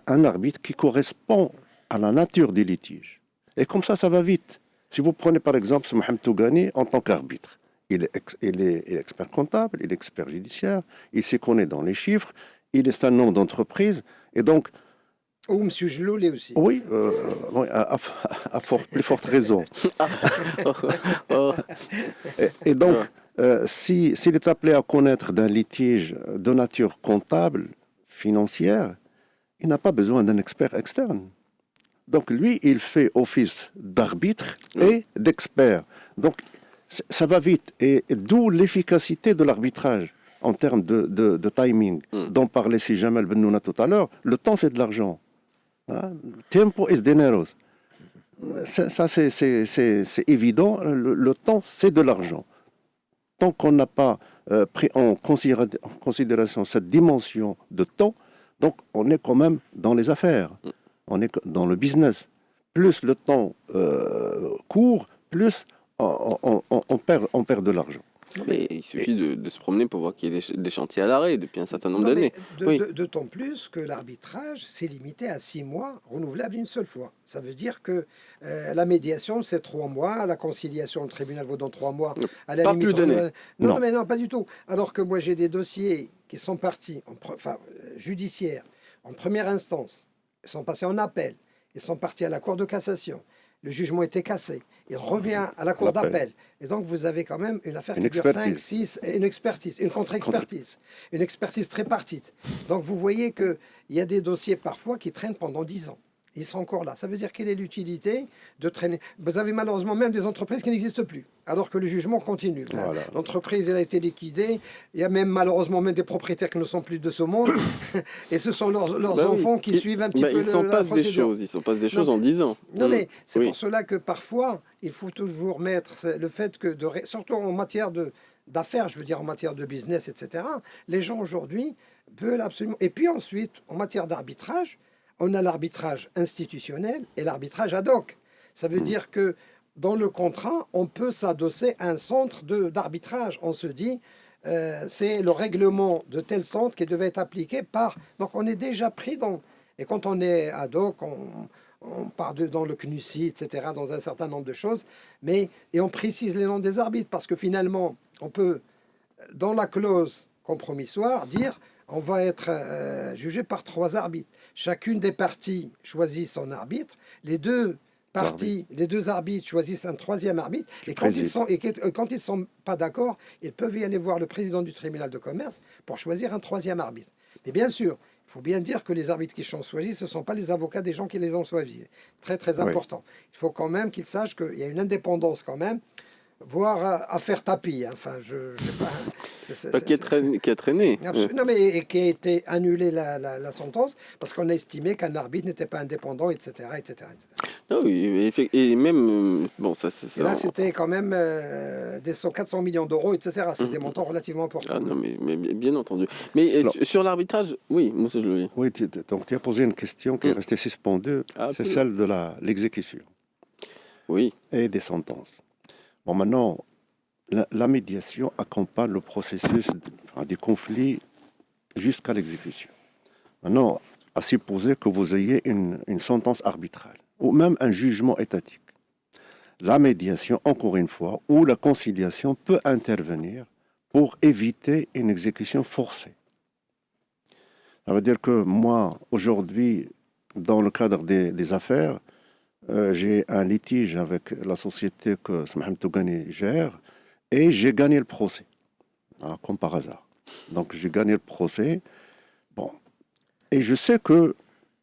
un arbitre qui correspond à la nature des litiges. Et comme ça va vite. Si vous prenez par exemple Mohamed Tougani en tant qu'arbitre, il est expert comptable, il est expert judiciaire, il s'y connaît dans les chiffres, il est un nom d'entreprise, et donc... Ou M. Geloulé aussi. Oui, à plus forte raison. et donc, s'il est appelé à connaître d'un litige de nature comptable, financière, il n'a pas besoin d'un expert externe. Donc lui, il fait office d'arbitre et d'expert. Donc ça va vite. Et d'où l'efficacité de l'arbitrage en termes de timing, dont parlait si Jamal Bennouna tout à l'heure. Le temps, c'est de l'argent. Hein? Tempo is dinero. Ça c'est évident. Le temps, c'est de l'argent. Tant qu'on n'a pas pris en considération cette dimension de temps, donc on est quand même dans les affaires. On est dans le business. Plus le temps court, plus on perd de l'argent. Mais il suffit de se promener pour voir qu'il y a des chantiers à l'arrêt depuis un certain nombre d'années. D'autant plus que l'arbitrage s'est limité à 6 mois, renouvelable une seule fois. Ça veut dire que la médiation, c'est 3 mois, la conciliation, le tribunal vaut dans 3 mois. À la pas limite, plus d'années. Non, mais non, pas du tout. Alors que moi, j'ai des dossiers qui sont partis, judiciaires, en première instance. Ils sont passés en appel, ils sont partis à la Cour de cassation, le jugement était cassé, il revient à la Cour d'appel. Et donc vous avez quand même une affaire qui dure 5, 6, une expertise, une contre-expertise, une expertise tripartite. Donc vous voyez qu'il y a des dossiers parfois qui traînent pendant 10 ans. Ils sont encore là. Ça veut dire quelle est l'utilité de traîner. Vous avez malheureusement même des entreprises qui n'existent plus, alors que le jugement continue. Voilà. L'entreprise elle a été liquidée. Il y a même malheureusement même des propriétaires qui ne sont plus de ce monde. Et ce sont leurs enfants qui suivent un petit peu la procédure. Il s'en passe des choses en 10 ans. Non, mais c'est pour cela que parfois, il faut toujours mettre le fait que, surtout en matière d'affaires, je veux dire en matière de business, etc., les gens aujourd'hui veulent absolument... Et puis ensuite, en matière d'arbitrage, on a l'arbitrage institutionnel et l'arbitrage ad hoc. Ça veut dire que dans le contrat, on peut s'adosser à un centre d'arbitrage. On se dit, c'est le règlement de tel centre qui devait être appliqué par... Donc on est déjà pris dans... Et quand on est ad hoc, on part dans le CNUSI, etc., dans un certain nombre de choses. Et on précise les noms des arbitres parce que finalement, on peut, dans la clause compromissoire, dire... On va être jugé par 3 arbitres. Chacune des parties choisit son arbitre. Les deux arbitres choisissent un 3e arbitre. Et quand ils ne sont pas d'accord, ils peuvent y aller voir le président du tribunal de commerce pour choisir un 3e arbitre. Mais bien sûr, il Il faut bien dire que les arbitres qui sont choisis, ce ne sont pas les avocats des gens qui les ont choisis. Très, très important. Il faut quand même qu'ils sachent qu'il y a une indépendance quand même, voire à faire tapis. Enfin, je sais pas. Qui a traîné. Non, mais et qui a été annulé la sentence parce qu'on a estimé qu'un arbitre n'était pas indépendant, etc. Ah oui, et même, bon, ça... Et là, c'était quand même des 400 millions d'euros, etc. C'est des montants relativement importants. Ah non, mais bien entendu. Mais alors, sur l'arbitrage, oui, moi, ça je le dis. Oui, donc tu as posé une question qui est restée suspendue, c'est celle de l'exécution. Oui. Et des sentences. Bon, maintenant, la médiation accompagne le processus des conflits jusqu'à l'exécution. Maintenant, à supposer que vous ayez une sentence arbitrale ou même un jugement étatique. La médiation, encore une fois, ou la conciliation peut intervenir pour éviter une exécution forcée. Ça veut dire que moi, aujourd'hui, dans le cadre des affaires, j'ai un litige avec la société que Smahem Tougani gère et j'ai gagné le procès, comme par hasard. Donc j'ai gagné le procès. Bon. Et je sais que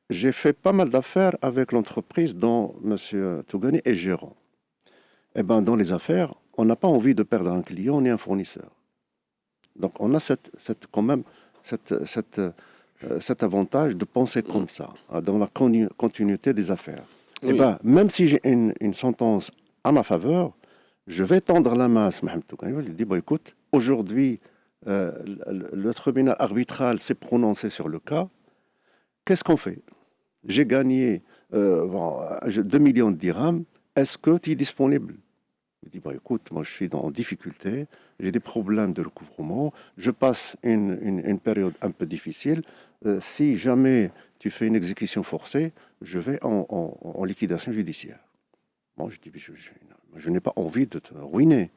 j'ai fait pas mal d'affaires avec l'entreprise dont M. Tougani est gérant. Eh bien, dans les affaires, on n'a pas envie de perdre un client ni un fournisseur. Donc on a quand même cet avantage de penser comme ça, dans la continuité des affaires. Oui. Eh bien, même si j'ai une sentence à ma faveur, je vais tendre la main à Smahem Tougani. Je lui dis, bon, écoute, aujourd'hui, le tribunal arbitral s'est prononcé sur le cas. Qu'est-ce qu'on fait? J'ai gagné 2 millions de dirhams. Est-ce que tu es disponible? Je dis, bon, écoute, moi je suis en difficulté, j'ai des problèmes de recouvrement, je passe une période un peu difficile. Si jamais tu fais une exécution forcée, je vais en liquidation judiciaire. Bon, je dis, je n'ai pas envie de te ruiner.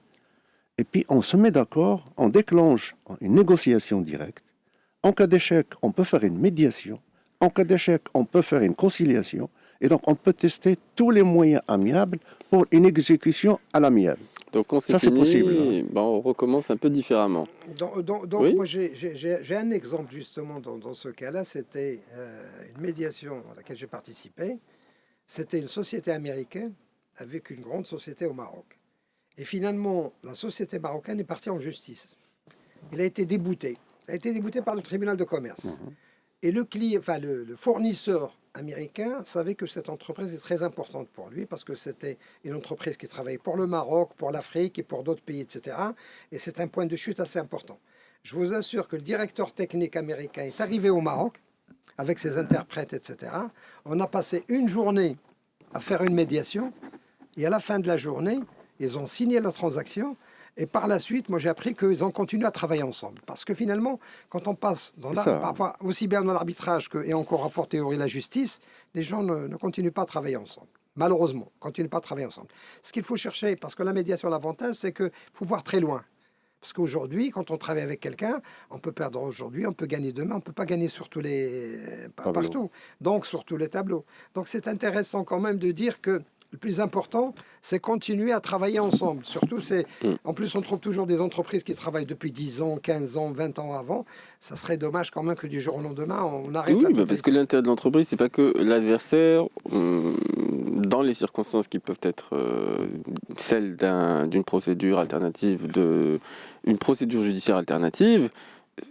Et puis on se met d'accord, on déclenche une négociation directe. En cas d'échec, on peut faire une médiation. En cas d'échec, on peut faire une conciliation. Et donc, on peut tester tous les moyens amiables pour une exécution à l'amiable. Donc, quand c'est fini, possible. Ben, on recommence un peu différemment. Donc oui. Moi, j'ai un exemple justement dans ce cas-là. C'était une médiation à laquelle j'ai participé. C'était une société américaine avec une grande société au Maroc. Et finalement, la société marocaine est partie en justice. Il a été débouté. Il a été débouté par le tribunal de commerce. Et le fournisseur américain savait que cette entreprise est très importante pour lui parce que c'était une entreprise qui travaillait pour le Maroc, pour l'Afrique et pour d'autres pays, etc. Et c'est un point de chute assez important. Je vous assure que le directeur technique américain est arrivé au Maroc avec ses interprètes, etc. On a passé une journée à faire une médiation et à la fin de la journée, ils ont signé la transaction. Et par la suite, moi j'ai appris qu'ils ont continué à travailler ensemble. Parce que finalement, quand on passe parfois aussi bien dans l'arbitrage et encore à forte théorie la justice, les gens ne continuent pas à travailler ensemble. Malheureusement, ne continuent pas à travailler ensemble. Ce qu'il faut chercher, parce que la médiation, l'avantage, c'est qu'il faut voir très loin. Parce qu'aujourd'hui, quand on travaille avec quelqu'un, on peut perdre aujourd'hui, on peut gagner demain, on ne peut pas gagner sur tous les... partout. Donc sur tous les tableaux. Donc c'est intéressant quand même de dire que le plus important, c'est continuer à travailler ensemble. Surtout, en plus, on trouve toujours des entreprises qui travaillent depuis 10 ans, 15 ans, 20 ans avant. Ça serait dommage quand même que du jour au lendemain, on arrête. Oui, parce que l'intérêt de l'entreprise, c'est pas que l'adversaire, dans les circonstances qui peuvent être celles d'une procédure alternative, une procédure judiciaire alternative,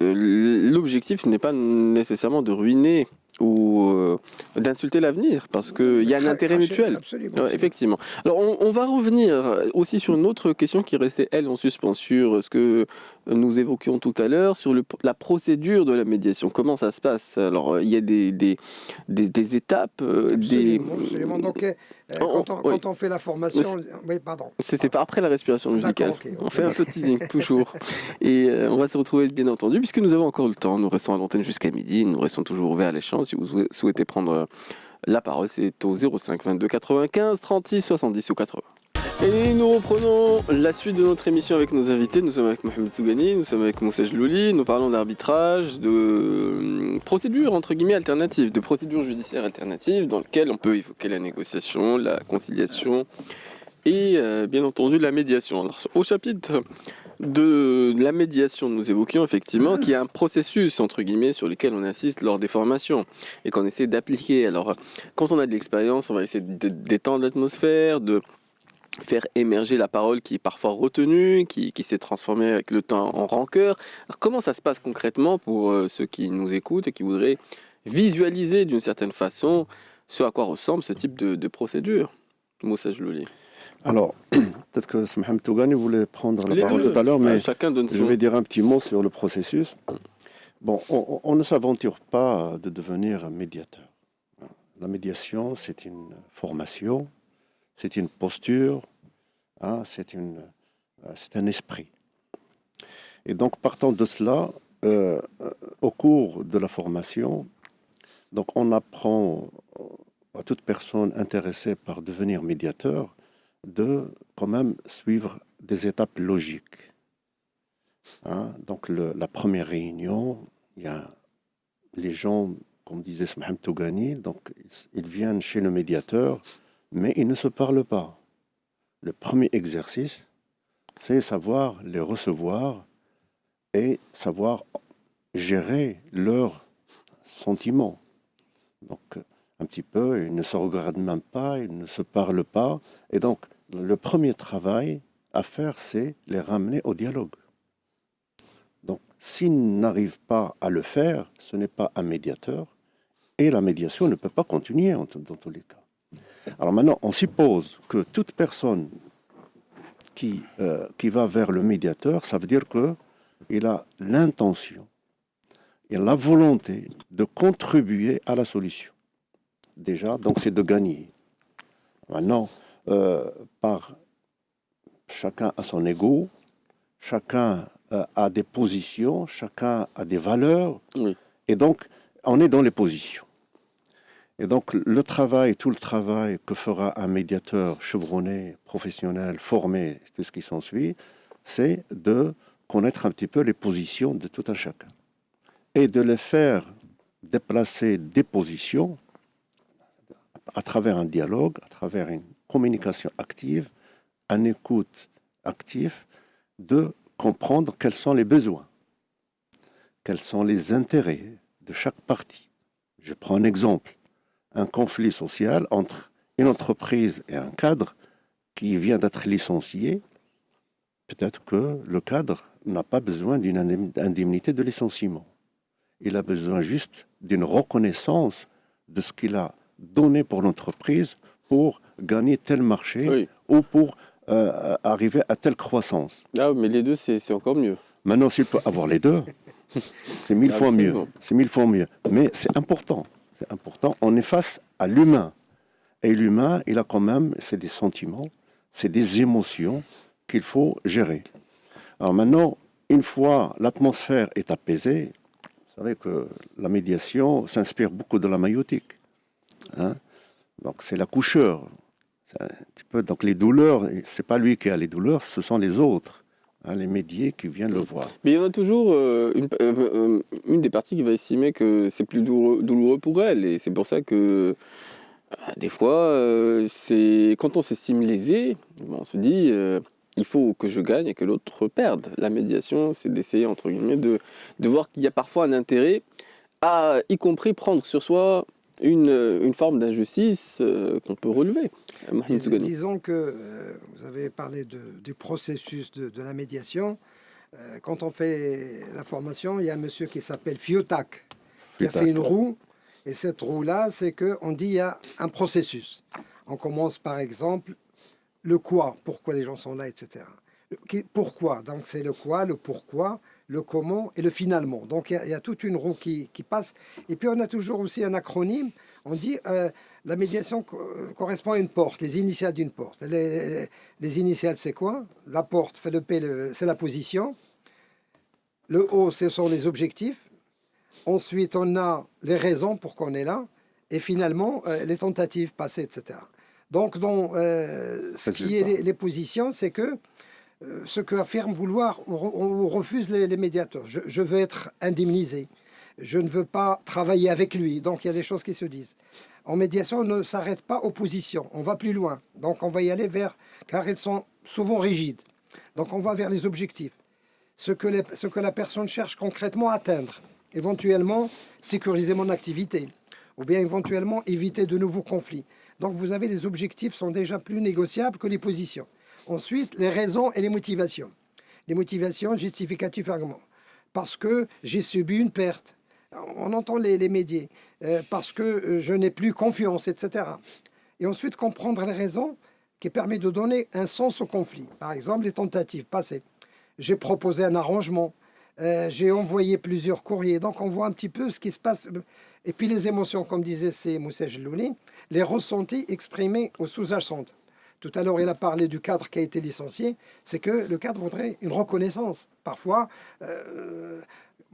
l'objectif, ce n'est pas nécessairement de ruiner ou d'insulter l'avenir, parce qu'il y a un intérêt mutuel. Absolument. Effectivement. Alors, on va revenir aussi sur une autre question qui restait, elle, en suspens, sur ce que nous évoquions tout à l'heure, sur la procédure de la médiation. Comment ça se passe? Alors, il y a des étapes. Absolument. Donc, quand on fait la formation... Oui, pardon. C'est pas après la respiration musicale. Okay. On fait un peu de teasing, toujours. Et on va se retrouver, bien entendu, puisque nous avons encore le temps. Nous restons à l'antenne jusqu'à midi. Nous restons toujours ouverts à l'échange. Si vous souhaitez prendre la parole, c'est au 05 22 95 36 70 ou 80. Et nous reprenons la suite de notre émission avec nos invités. Nous sommes avec Mohamed Tougani, nous sommes avec Moussa Jlouli. Nous parlons d'arbitrage, de procédures entre guillemets alternatives, de procédures judiciaires alternatives dans lesquelles on peut évoquer la négociation, la conciliation et bien entendu la médiation. Alors, au chapitre De la médiation, nous évoquions effectivement qu'il y a un processus, entre guillemets, sur lequel on assiste lors des formations et qu'on essaie d'appliquer. Alors, quand on a de l'expérience, on va essayer de détendre l'atmosphère, de faire émerger la parole qui est parfois retenue, qui s'est transformée avec le temps en rancœur. Alors, comment ça se passe concrètement pour ceux qui nous écoutent et qui voudraient visualiser d'une certaine façon ce à quoi ressemble ce type de procédure? Moussa Jlouli. Alors, peut-être que Mohamed Tougani voulait prendre la parole tout à l'heure, mais chacun donne je vais dire un petit mot sur le processus. Bon, on ne s'aventure pas de devenir médiateur. La médiation, c'est une formation, c'est une posture, c'est un esprit. Et donc, partant de cela, au cours de la formation, donc on apprend à toute personne intéressée par devenir médiateur de quand même suivre des étapes logiques. Donc la première réunion, il y a les gens, comme disait Mohamed Tougani, donc ils viennent chez le médiateur, mais ils ne se parlent pas. Le premier exercice, c'est savoir les recevoir et savoir gérer leurs sentiments. Donc un petit peu, ils ne se regardent même pas, ils ne se parlent pas. Et donc, le premier travail à faire, c'est les ramener au dialogue. Donc, s'ils n'arrivent pas à le faire, ce n'est pas un médiateur. Et la médiation ne peut pas continuer dans tous les cas. Alors maintenant, on suppose que toute personne qui va vers le médiateur, ça veut dire qu'il a l'intention et la volonté de contribuer à la solution. Déjà, donc c'est de gagner. Maintenant, chacun a son ego, chacun a des positions, chacun a des valeurs, oui. Et donc on est dans les positions. Et donc tout le travail que fera un médiateur chevronné, professionnel, formé, tout ce qui s'ensuit, c'est de connaître un petit peu les positions de tout un chacun et de les faire déplacer des positions à travers un dialogue, à travers une communication active, une écoute active, de comprendre quels sont les besoins, quels sont les intérêts de chaque partie. Je prends un exemple, un conflit social entre une entreprise et un cadre qui vient d'être licencié. Peut-être que le cadre n'a pas besoin d'une indemnité de licenciement. Il a besoin juste d'une reconnaissance de ce qu'il a donné pour l'entreprise pour gagner tel marché, oui, ou pour arriver à telle croissance. Ah, mais les deux, c'est encore mieux. Maintenant, s'il peut avoir les deux, c'est mille fois mieux. C'est mille fois mieux. Mais c'est important. C'est important. On est face à l'humain. Et l'humain, il a quand même, c'est des sentiments, c'est des émotions qu'il faut gérer. Alors maintenant, une fois l'atmosphère est apaisée, vous savez que la médiation s'inspire beaucoup de la maïotique. Donc c'est l'accoucheur. C'est un petit peu, donc les douleurs, c'est pas lui qui a les douleurs, ce sont les autres, les médiés qui viennent le voir. Mais il y en a toujours une des parties qui va estimer que c'est plus douloureux pour elle, et c'est pour ça que des fois, c'est quand on s'estime lésé, on se dit il faut que je gagne et que l'autre perde. La médiation, c'est d'essayer entre guillemets de voir qu'il y a parfois un intérêt à, y compris prendre sur soi une forme d'injustice qu'on peut relever. Disons que vous avez parlé du processus de la médiation. Quand on fait la formation, il y a un monsieur qui s'appelle Fiotak, qui a fait une roue. Et cette roue-là, c'est qu'on dit qu'il y a un processus. On commence par exemple le quoi, pourquoi les gens sont là, etc. Pourquoi, donc c'est le quoi, le pourquoi, le comment et le finalement. Donc il y a toute une roue qui passe. Et puis on a toujours aussi un acronyme. On dit la médiation correspond à une porte, les initiales d'une porte. Les initiales, c'est quoi? La porte, fait le P, c'est la position. Le O, ce sont les objectifs. Ensuite, on a les raisons pour qu'on est là. Et finalement, les tentatives passées, etc. Donc, ce qui est les positions, c'est que ce que affirme vouloir ou refuse les médiateurs. Je veux être indemnisé. Je ne veux pas travailler avec lui. Donc, il y a des choses qui se disent. En médiation, on ne s'arrête pas aux positions. On va plus loin. Donc, on va y aller car elles sont souvent rigides. Donc, on va vers les objectifs. ce que la personne cherche concrètement à atteindre. Éventuellement, sécuriser mon activité, ou bien éventuellement éviter de nouveaux conflits. Donc vous avez les objectifs sont déjà plus négociables que les positions. Ensuite, les raisons et les motivations. Les motivations, justificatifs, arguments. Parce que j'ai subi une perte. On entend les médias. Parce que je n'ai plus confiance, etc. Et ensuite, comprendre les raisons qui permettent de donner un sens au conflit. Par exemple, les tentatives passées. J'ai proposé un arrangement. J'ai envoyé plusieurs courriers. Donc, on voit un petit peu ce qui se passe. Et puis, les émotions, comme disait c'est Moussa Jellouli, les ressentis exprimés aux sous-jacentes. Tout à l'heure, il a parlé du cadre qui a été licencié. C'est que le cadre voudrait une reconnaissance. Parfois,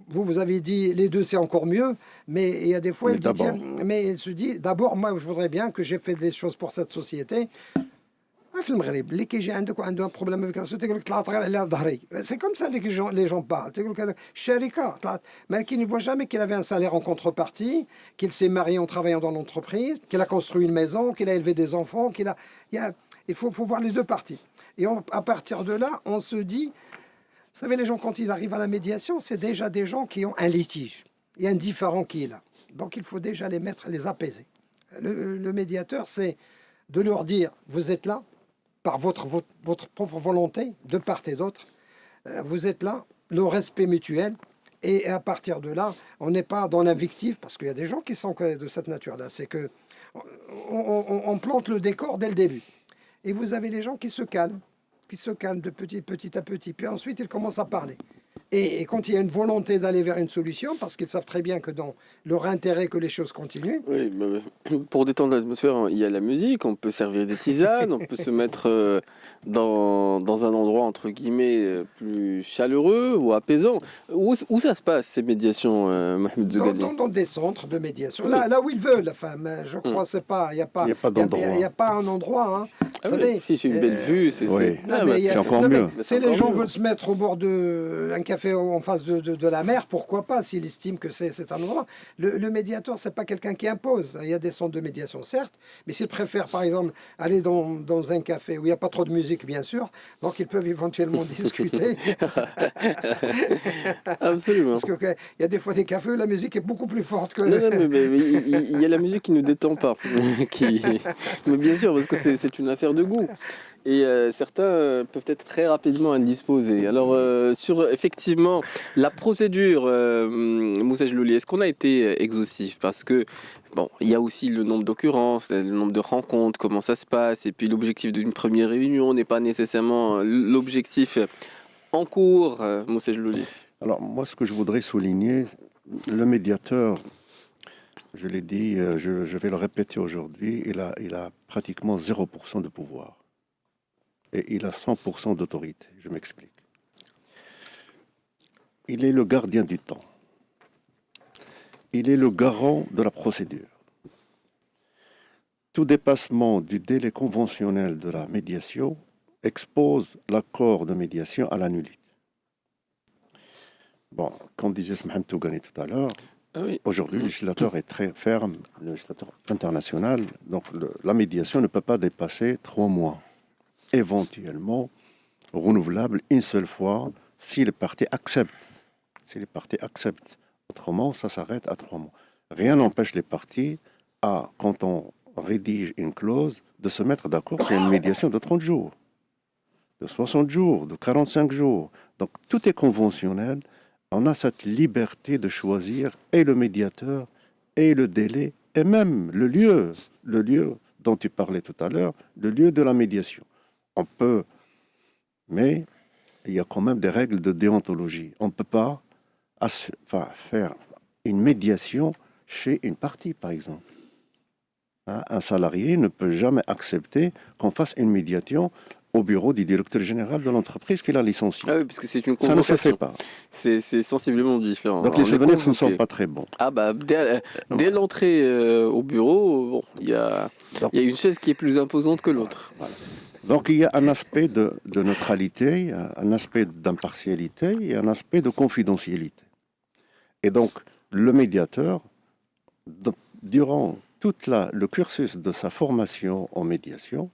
vous avez dit les deux, c'est encore mieux. Mais il y a des fois, il se dit, d'abord, moi, je voudrais bien que j'ai fait des choses pour cette société. في المغرب اللي كيجي عندك وعنده بروبليم افيك راسو تيقول لك طلعت غير على ظهري سي كوم سا لي جون با تيقول لك هذاك الشركه طلعت ولكن il voit jamais qu'il avait un salaire en contrepartie, qu'il s'est marié en travaillant dans l'entreprise, qu'il a construit une maison, qu'il a élevé des enfants, il faut voir les deux parties. Et à partir de là, on se dit, vous savez, les gens quand ils arrivent à la médiation, c'est déjà des gens qui ont un litige, il y a un différend qui est là. Donc il faut déjà les apaiser. Le médiateur, c'est de leur dire, vous êtes là par votre propre volonté, de part et d'autre. Vous êtes là, le respect mutuel, et à partir de là, on n'est pas dans l'invective, parce qu'il y a des gens qui sont de cette nature-là. C'est que on plante le décor dès le début. Et vous avez les gens qui se calment de petit à petit. Puis ensuite, ils commencent à parler. Et quand il y a une volonté d'aller vers une solution, parce qu'ils savent très bien que dans leur intérêt que les choses continuent. Oui, pour détendre l'atmosphère, il y a la musique, on peut servir des tisanes, on peut se mettre dans un endroit entre guillemets plus chaleureux ou apaisant. Où ça se passe ces médiations, Mohamed Zoughali? Dans des centres de médiation. Là où ils veulent, la femme. Je crois, c'est pas. Il n'y a pas un endroit. Hein. Vous savez, si c'est une belle vue, c'est encore mieux. Si les gens veulent se mettre au bord d'un café en face de la mer, pourquoi pas, s'il estime que c'est un endroit. Le médiateur, c'est pas quelqu'un qui impose. Il y a des centres de médiation, certes, mais s'ils préfèrent, par exemple, aller dans un café où il n'y a pas trop de musique, bien sûr, donc ils peuvent éventuellement discuter. Absolument. Parce qu'il y a des fois des cafés où la musique est beaucoup plus forte que... Non, mais il y a la musique qui ne détend pas. Mais bien sûr, parce que c'est une affaire de goût. Et certains peuvent être très rapidement indisposés. Alors, sur effectivement la procédure, Moussa Jellouli, est-ce qu'on a été exhaustif? Parce que, bon, il y a aussi le nombre d'occurrences, le nombre de rencontres, comment ça se passe, et puis l'objectif d'une première réunion n'est pas nécessairement l'objectif en cours, Moussa Jellouli. Alors, moi, ce que je voudrais souligner, le médiateur, je l'ai dit, je vais le répéter aujourd'hui, il a pratiquement 0% de pouvoir. Et il a 100% d'autorité. Je m'explique. Il est le gardien du temps. Il est le garant de la procédure. Tout dépassement du délai conventionnel de la médiation expose l'accord de médiation à la nullité. Bon, comme disait Mohamed Zoughali tout à l'heure, aujourd'hui, le législateur est très ferme, le législateur international, donc la médiation ne peut pas dépasser 3 mois. Éventuellement renouvelable une seule fois si les parties acceptent. Autrement, ça s'arrête à 3 mois. Rien n'empêche les parties, quand on rédige une clause, de se mettre d'accord sur une médiation de 30 jours, de 60 jours, de 45 jours. Donc tout est conventionnel. On a cette liberté de choisir et le médiateur et le délai et même le lieu dont tu parlais tout à l'heure, le lieu de la médiation. On peut, mais il y a quand même des règles de déontologie. On ne peut pas faire une médiation chez une partie, par exemple. Un salarié ne peut jamais accepter qu'on fasse une médiation au bureau du directeur général de l'entreprise qu'il a licencié. Ah oui, puisque c'est une convocation. Ça ne se fait pas. C'est sensiblement différent. Donc les souvenirs ne sont pas très bons. Ah bah, dès l'entrée au bureau, bon, il y a une chaise qui est plus imposante que l'autre. Voilà. Donc il y a un aspect de neutralité, un aspect d'impartialité et un aspect de confidentialité. Et donc le médiateur, durant tout le cursus de sa formation en médiation,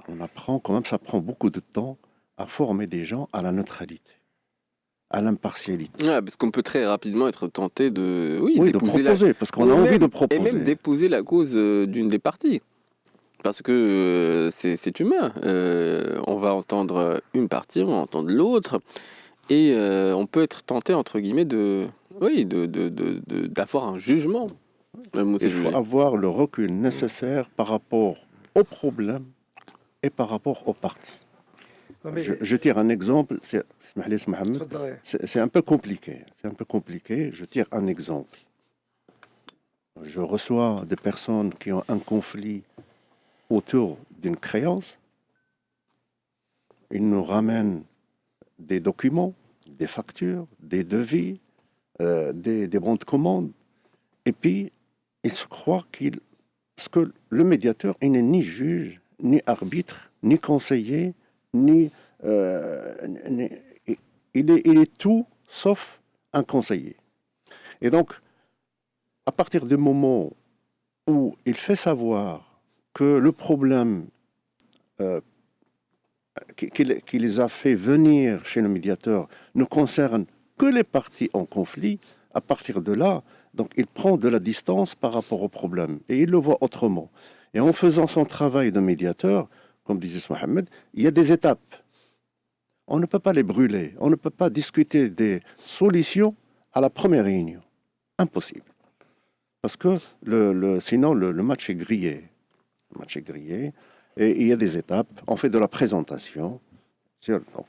on apprend quand même, ça prend beaucoup de temps à former des gens à la neutralité. à l'impartialité. Ouais, parce qu'on peut très rapidement être tenté de, de proposer, parce qu'on a envie de proposer. Et même d'épouser la cause d'une des parties. Parce que c'est humain. On va entendre une partie, on va entendre l'autre. Et on peut être tenté, entre guillemets, d'avoir un jugement. Il faut avoir le recul nécessaire par rapport au problème et par rapport aux parties. Je tire un exemple, c'est un peu compliqué. Je tire un exemple. Je reçois des personnes qui ont un conflit autour d'une créance. Ils nous ramènent des documents, des factures, des devis, des bons de commande. Et puis, ils se croient parce que le médiateur, il n'est ni juge, ni arbitre, ni conseiller, il est tout sauf un conseiller. Et donc, à partir du moment où il fait savoir que le problème qui les a fait venir chez le médiateur ne concerne que les parties en conflit, à partir de là, donc il prend de la distance par rapport au problème et il le voit autrement. Et en faisant son travail de médiateur, comme disait Mohamed, il y a des étapes. On ne peut pas les brûler, on ne peut pas discuter des solutions à la première réunion. Impossible. Parce que sinon le match est grillé. Le match est grillé. Et il y a des étapes. On fait de la présentation. Donc,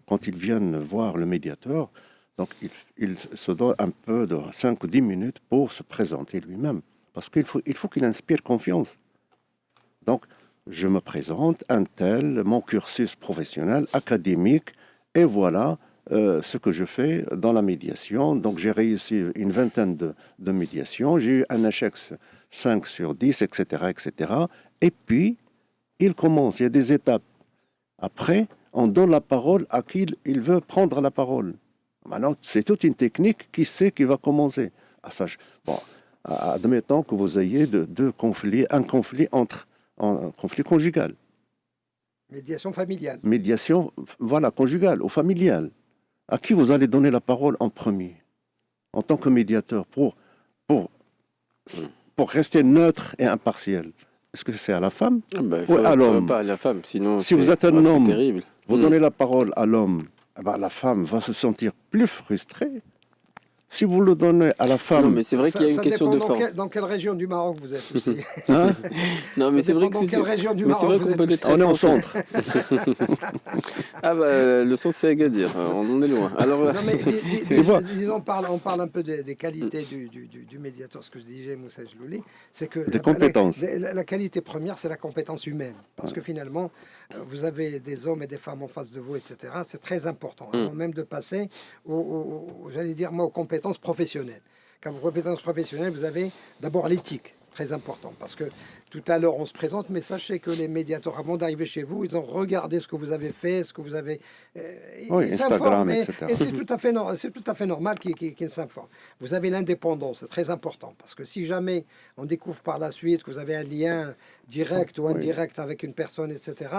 quand ils viennent voir le médiateur, donc il se donne un peu de 5 ou 10 minutes pour se présenter lui-même. Parce qu'il faut qu'il inspire confiance. Donc, je me présente, un tel, mon cursus professionnel, académique, et voilà ce que je fais dans la médiation. Donc, j'ai réussi une vingtaine de médiations. J'ai eu un échec 5 sur 10, etc., etc. Et puis, il commence, il y a des étapes. Après, on donne la parole à qui il veut prendre la parole. Maintenant, c'est toute une technique qui sait qui va commencer. Admettons que vous ayez un conflit conjugal. Médiation familiale. Médiation, conjugale ou familiale. À qui vous allez donner la parole en premier, en tant que médiateur, pour rester neutre et impartial? Est-ce que c'est à la femme ou à l'homme? Pas à la femme, sinon si vous êtes un homme, terrible. Vous donnez la parole à l'homme, la femme va se sentir plus frustrée. Si vous le donnez à la femme... Non, mais c'est vrai qu'il y a une question de forme. Dans quelle région du Maroc vous êtes aussi? Non, mais c'est vrai que dans quelle région du Maroc vous êtes aussi? On est en centre. Le centre, c'est Agadir. On en est loin. Alors, non, mais disons, on parle un peu des qualités du médiateur. Ce que je disais, Moussa Jlouli, c'est que des compétences. La qualité première, c'est la compétence humaine. Parce que finalement, vous avez des hommes et des femmes en face de vous, etc. C'est très important. Avant même de passer aux compétences professionnelles. Quand vos compétences professionnelles, vous avez d'abord l'éthique, très important. Parce que tout à l'heure, on se présente, mais sachez que les médiateurs, avant d'arriver chez vous, ils ont regardé ce que vous avez fait, ce que vous avez... Instagram, etc. Et c'est tout à fait normal qu'ils s'informent. Vous avez l'indépendance, c'est très important. Parce que si jamais on découvre par la suite que vous avez un lien direct ou indirect avec une personne, etc.,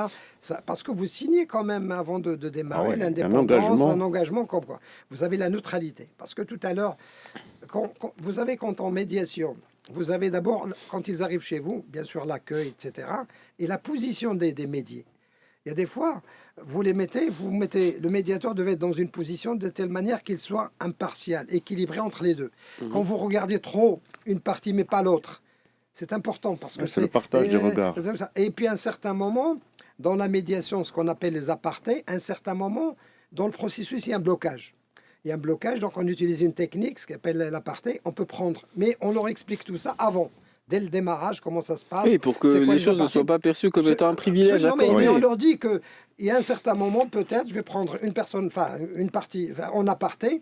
parce que vous signez quand même, avant de démarrer, l'indépendance, un engagement comme quoi. Vous avez la neutralité. Parce que tout à l'heure, quand en médiation... Vous avez d'abord, quand ils arrivent chez vous, bien sûr l'accueil, etc. Et la position des médiés. Il y a des fois, vous mettez, le médiateur devait être dans une position de telle manière qu'il soit impartial, équilibré entre les deux. Quand vous regardez trop une partie mais pas l'autre, c'est important parce que c'est le partage du regard. Et puis à un certain moment, dans la médiation, ce qu'on appelle les apartés, à un certain moment, dans le processus, il y a un blocage. Il y a un blocage, donc on utilise une technique, ce qu'on appelle l'aparté, on peut prendre, mais on leur explique tout ça avant, dès le démarrage, comment ça se passe. Oui, pour que les choses ne soient pas perçues comme étant un privilège. Mais on leur dit qu'il y a un certain moment, peut-être, je vais prendre une partie en aparté,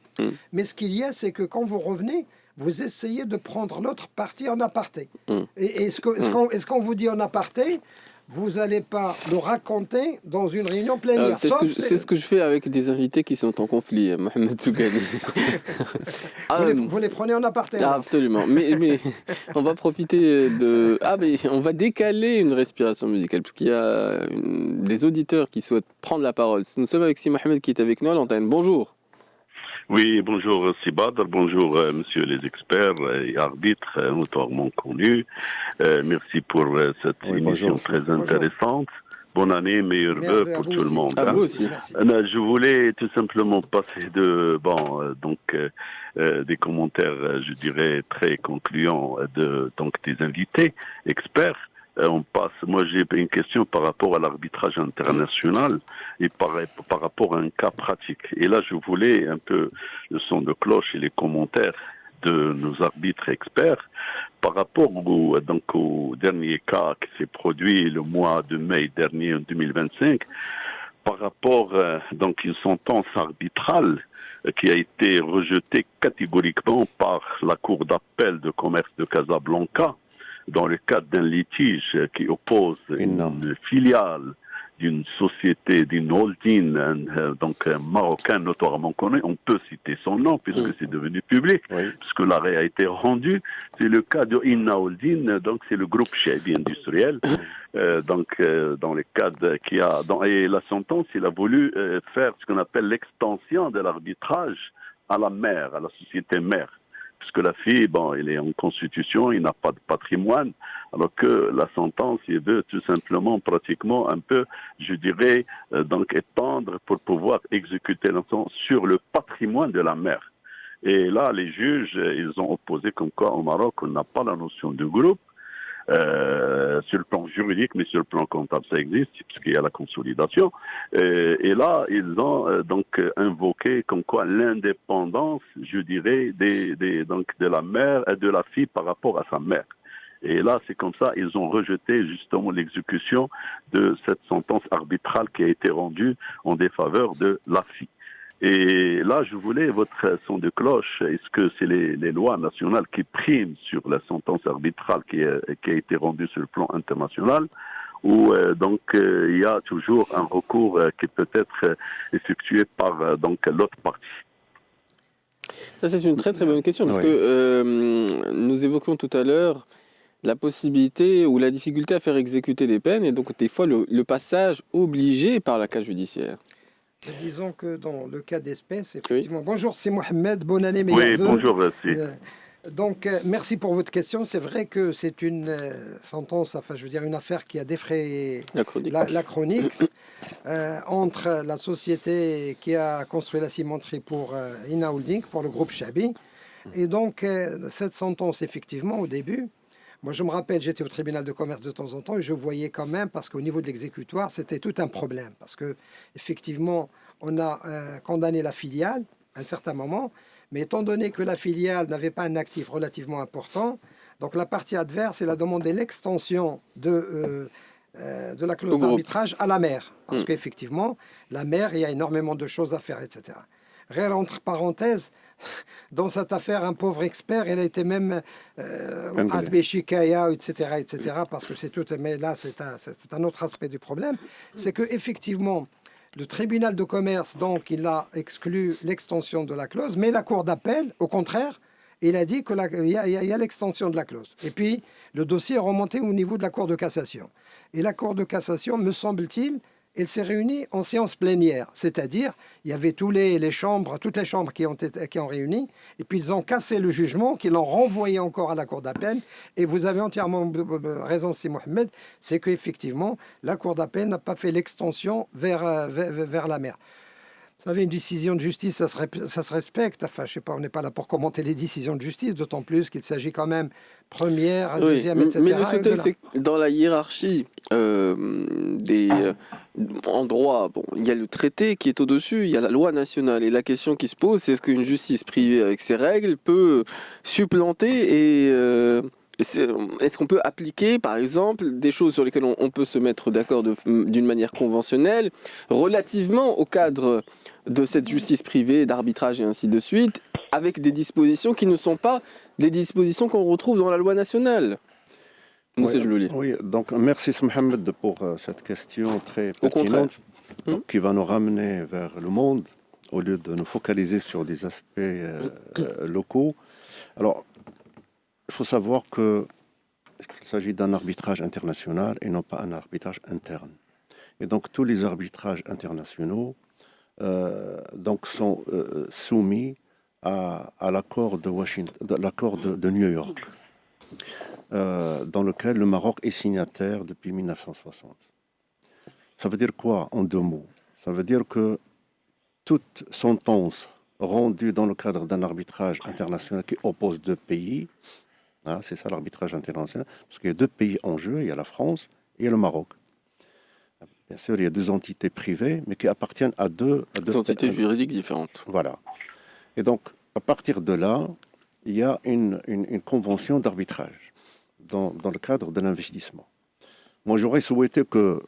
mais ce qu'il y a, c'est que quand vous revenez, vous essayez de prendre l'autre partie en aparté. Et ce qu'on vous dit en aparté, vous n'allez pas le raconter dans une réunion plénière. C'est ce que je fais avec des invités qui sont en conflit, Mohamed Sougani. Vous les prenez en aparté. Absolument. Mais on va profiter de... mais on va décaler une respiration musicale, parce qu'il y a des auditeurs qui souhaitent prendre la parole. Nous sommes avec Si Mohamed qui est avec nous à l'antenne. Bonjour. Oui, bonjour Sibadr, bonjour monsieur les experts et arbitres notoirement connus. Merci pour cette émission très intéressante. Bonne année, meilleurs vœux pour tout le monde. À vous aussi. Je voulais tout simplement passer des commentaires, je dirais, très concluants des invités, experts. Moi j'ai une question par rapport à l'arbitrage international et par rapport à un cas pratique. Et là, je voulais un peu le son de cloche et les commentaires de nos arbitres experts par rapport au dernier cas qui s'est produit le mois de mai dernier en 2025, par rapport une sentence arbitrale qui a été rejetée catégoriquement par la Cour d'appel de commerce de Casablanca dans le cadre d'un litige qui oppose une filiale d'une société, d'une holding, marocain notoirement connu. On peut citer son nom puisque c'est devenu public, puisque l'arrêt a été rendu. C'est le cas de Inna Holding, donc c'est le groupe Chaibi industriel. Dans le cadre et la sentence, il a voulu faire ce qu'on appelle l'extension de l'arbitrage à la mère, à la société mère. Puisque la fille, elle est en constitution, il n'a pas de patrimoine, alors que la sentence, il veut tout simplement, pratiquement un peu, je dirais, étendre pour pouvoir exécuter l'enfant sur le patrimoine de la mère. Et là, les juges, ils ont opposé comme quoi au Maroc, on n'a pas la notion de groupe, sur le plan juridique, mais sur le plan comptable, ça existe, puisqu'il y a la consolidation. Et là, ils ont invoqué comme quoi l'indépendance, je dirais, de la mère et de la fille par rapport à sa mère. Et là, c'est comme ça, ils ont rejeté justement l'exécution de cette sentence arbitrale qui a été rendue en défaveur de la fille. Et là, je voulais votre son de cloche. Est-ce que c'est les lois nationales qui priment sur la sentence arbitrale qui a été rendue sur le plan international, ou il y a toujours un recours qui peut être effectué par l'autre partie? Ça, c'est une très très bonne question parce que nous évoquions tout à l'heure la possibilité ou la difficulté à faire exécuter des peines et donc des fois le passage obligé par la case judiciaire. Disons que dans le cas d'espèce, effectivement. Bonjour, c'est Mohamed. Bonne année, meilleurs vœux. Bonjour, merci. Merci pour votre question. C'est vrai que c'est une sentence, une affaire qui a défrayé la chronique entre la société qui a construit la cimenterie pour Inna Holding, pour le groupe Chaibi. Et donc, cette sentence, effectivement, au début, moi, je me rappelle, j'étais au tribunal de commerce de temps en temps et je voyais quand même, parce qu'au niveau de l'exécutoire, c'était tout un problème. Parce que effectivement, on a condamné la filiale à un certain moment, mais étant donné que la filiale n'avait pas un actif relativement important, donc la partie adverse, elle a demandé l'extension de la clause d'arbitrage à la mère. Parce qu'effectivement, la mère, il y a énormément de choses à faire, etc. Réel entre parenthèses, dans cette affaire, un pauvre expert, il a été même Adbeshikaya, etc., parce que c'est tout. Mais là, c'est un autre aspect du problème. C'est que effectivement, le tribunal de commerce, donc, il a exclu l'extension de la clause, mais la cour d'appel, au contraire, il a dit qu'il y a l'extension de la clause. Et puis, le dossier est remonté au niveau de la cour de cassation. Et la cour de cassation, me semble-t-il, elle s'est réunie en séance plénière, c'est-à-dire il y avait toutes les chambres qui ont réuni, et puis ils ont cassé le jugement, qu'ils l'ont renvoyé encore à la cour d'appel. Et vous avez entièrement raison, c'est Mohamed, c'est qu'effectivement la cour d'appel n'a pas fait l'extension vers la mer. Vous savez, une décision de justice, ça se respecte. Enfin, je sais pas, on n'est pas là pour commenter les décisions de justice, d'autant plus qu'il s'agit quand même première, deuxième, etc. Mais le souhait, c'est que dans la hiérarchie en droit, il y a le traité qui est au-dessus, il y a la loi nationale. Et la question qui se pose, c'est est-ce qu'une justice privée avec ses règles peut supplanter et... Est-ce qu'on peut appliquer, par exemple, des choses sur lesquelles on peut se mettre d'accord d'une manière conventionnelle relativement au cadre de cette justice privée, d'arbitrage et ainsi de suite, avec des dispositions qui ne sont pas des dispositions qu'on retrouve dans la loi nationale? Oui, donc merci Mohamed pour cette question très pertinente qui va nous ramener vers le monde au lieu de nous focaliser sur des aspects locaux. Alors, il faut savoir qu'il s'agit d'un arbitrage international et non pas un arbitrage interne. Et donc, tous les arbitrages internationaux donc sont soumis à l'accord de Washington, l'accord de New York, dans lequel le Maroc est signataire depuis 1960. Ça veut dire quoi en deux mots? Ça veut dire que toute sentence rendue dans le cadre d'un arbitrage international qui oppose deux pays, hein, c'est ça l'arbitrage international, parce qu'il y a deux pays en jeu, il y a la France et le Maroc. Bien sûr, il y a deux entités privées, mais qui appartiennent à deux entités juridiques différentes. Voilà. Et donc, à partir de là, il y a une convention d'arbitrage dans le cadre de l'investissement. Moi, j'aurais souhaité que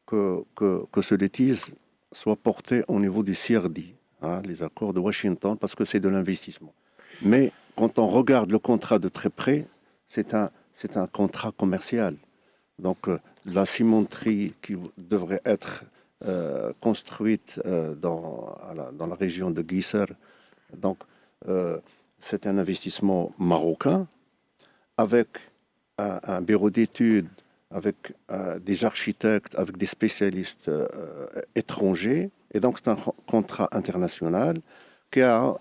ce litige soit porté au niveau du CRD, hein, les accords de Washington, parce que c'est de l'investissement. Mais quand on regarde le contrat de très près, c'est un contrat commercial. Donc, la cimenterie qui devrait être construite dans la région de Guisser, donc c'est un investissement marocain avec un bureau d'études, avec des architectes, avec des spécialistes étrangers. Et donc, c'est un contrat international qui a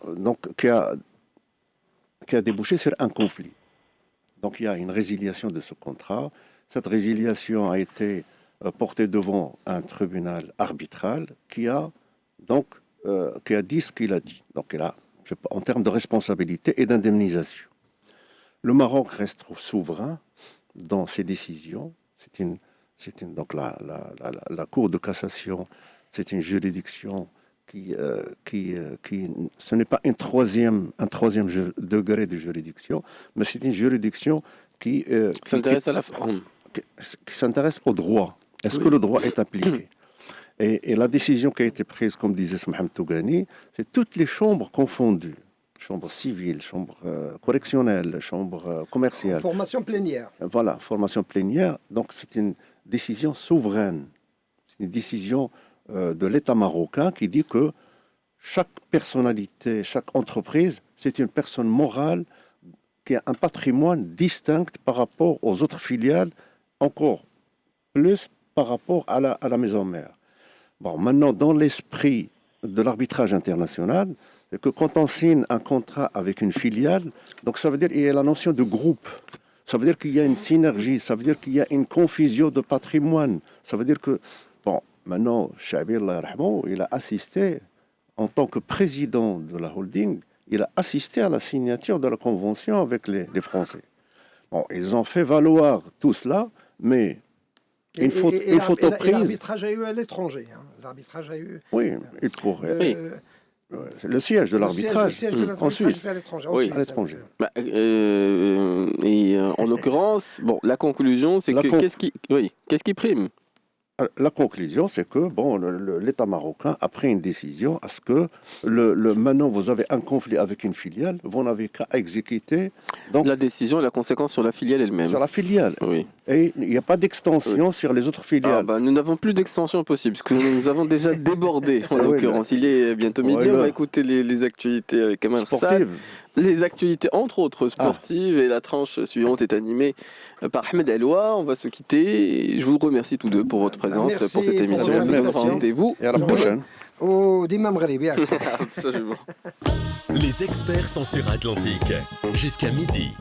débouché sur un conflit. Donc, il y a une résiliation de ce contrat. Cette résiliation a été portée devant un tribunal arbitral qui a dit ce qu'il a dit. Donc, en termes de responsabilité et d'indemnisation. Le Maroc reste souverain dans ses décisions. Donc la Cour de cassation, c'est une juridiction qui ce n'est pas un troisième degré de juridiction, mais c'est une juridiction qui s'intéresse à la forme, qui s'intéresse au droit. Est-ce que le droit est appliqué? Et la décision qui a été prise, comme disait Mohamed Tougani, c'est toutes les chambres confondues. Chambre civile, chambre correctionnelle, chambre commerciale. Formation plénière. Voilà, formation plénière. Donc c'est une décision souveraine. C'est une décision de l'État marocain qui dit que chaque personnalité, chaque entreprise, c'est une personne morale qui a un patrimoine distinct par rapport aux autres filiales, encore plus par rapport à la maison mère. Bon, maintenant, dans l'esprit de l'arbitrage international, c'est que quand on signe un contrat avec une filiale, donc ça veut dire qu'il y a la notion de groupe. Ça veut dire qu'il y a une synergie, ça veut dire qu'il y a une confusion de patrimoine. Ça veut dire que, bon, maintenant, Chabir, il a assisté, en tant que président de la holding, il a assisté à la signature de la convention avec les Français. Bon, ils ont fait valoir tout cela, mais une photo prise. L'arbitrage a eu à l'étranger. Hein. L'arbitrage a eu. Oui, il pourrait. Le siège de l'arbitrage en Suisse, à l'étranger. Oui. À l'étranger. En l'occurrence, bon, la conclusion, c'est que qu'est-ce qui prime? La conclusion, c'est que l'État marocain a pris une décision à ce que maintenant vous avez un conflit avec une filiale, vous n'avez qu'à exécuter. Donc, la décision et la conséquence sur la filiale elle-même. Sur la filiale. Oui. Et il n'y a pas d'extension sur les autres filiales. Nous n'avons plus d'extension possible, parce que nous avons déjà débordé, en l'occurrence. Il est bientôt midi, on va écouter les actualités avec Kamal Sal. Les actualités, entre autres, sportives, et la tranche suivante est animée par Ahmed Eloua. On va se quitter. Je vous remercie tous deux pour votre présence, pour cette émission. Rendez-vous. Et à la prochaine. Au Dimam Ghalibi. Absolument. Les experts sont sur Atlantique, jusqu'à midi.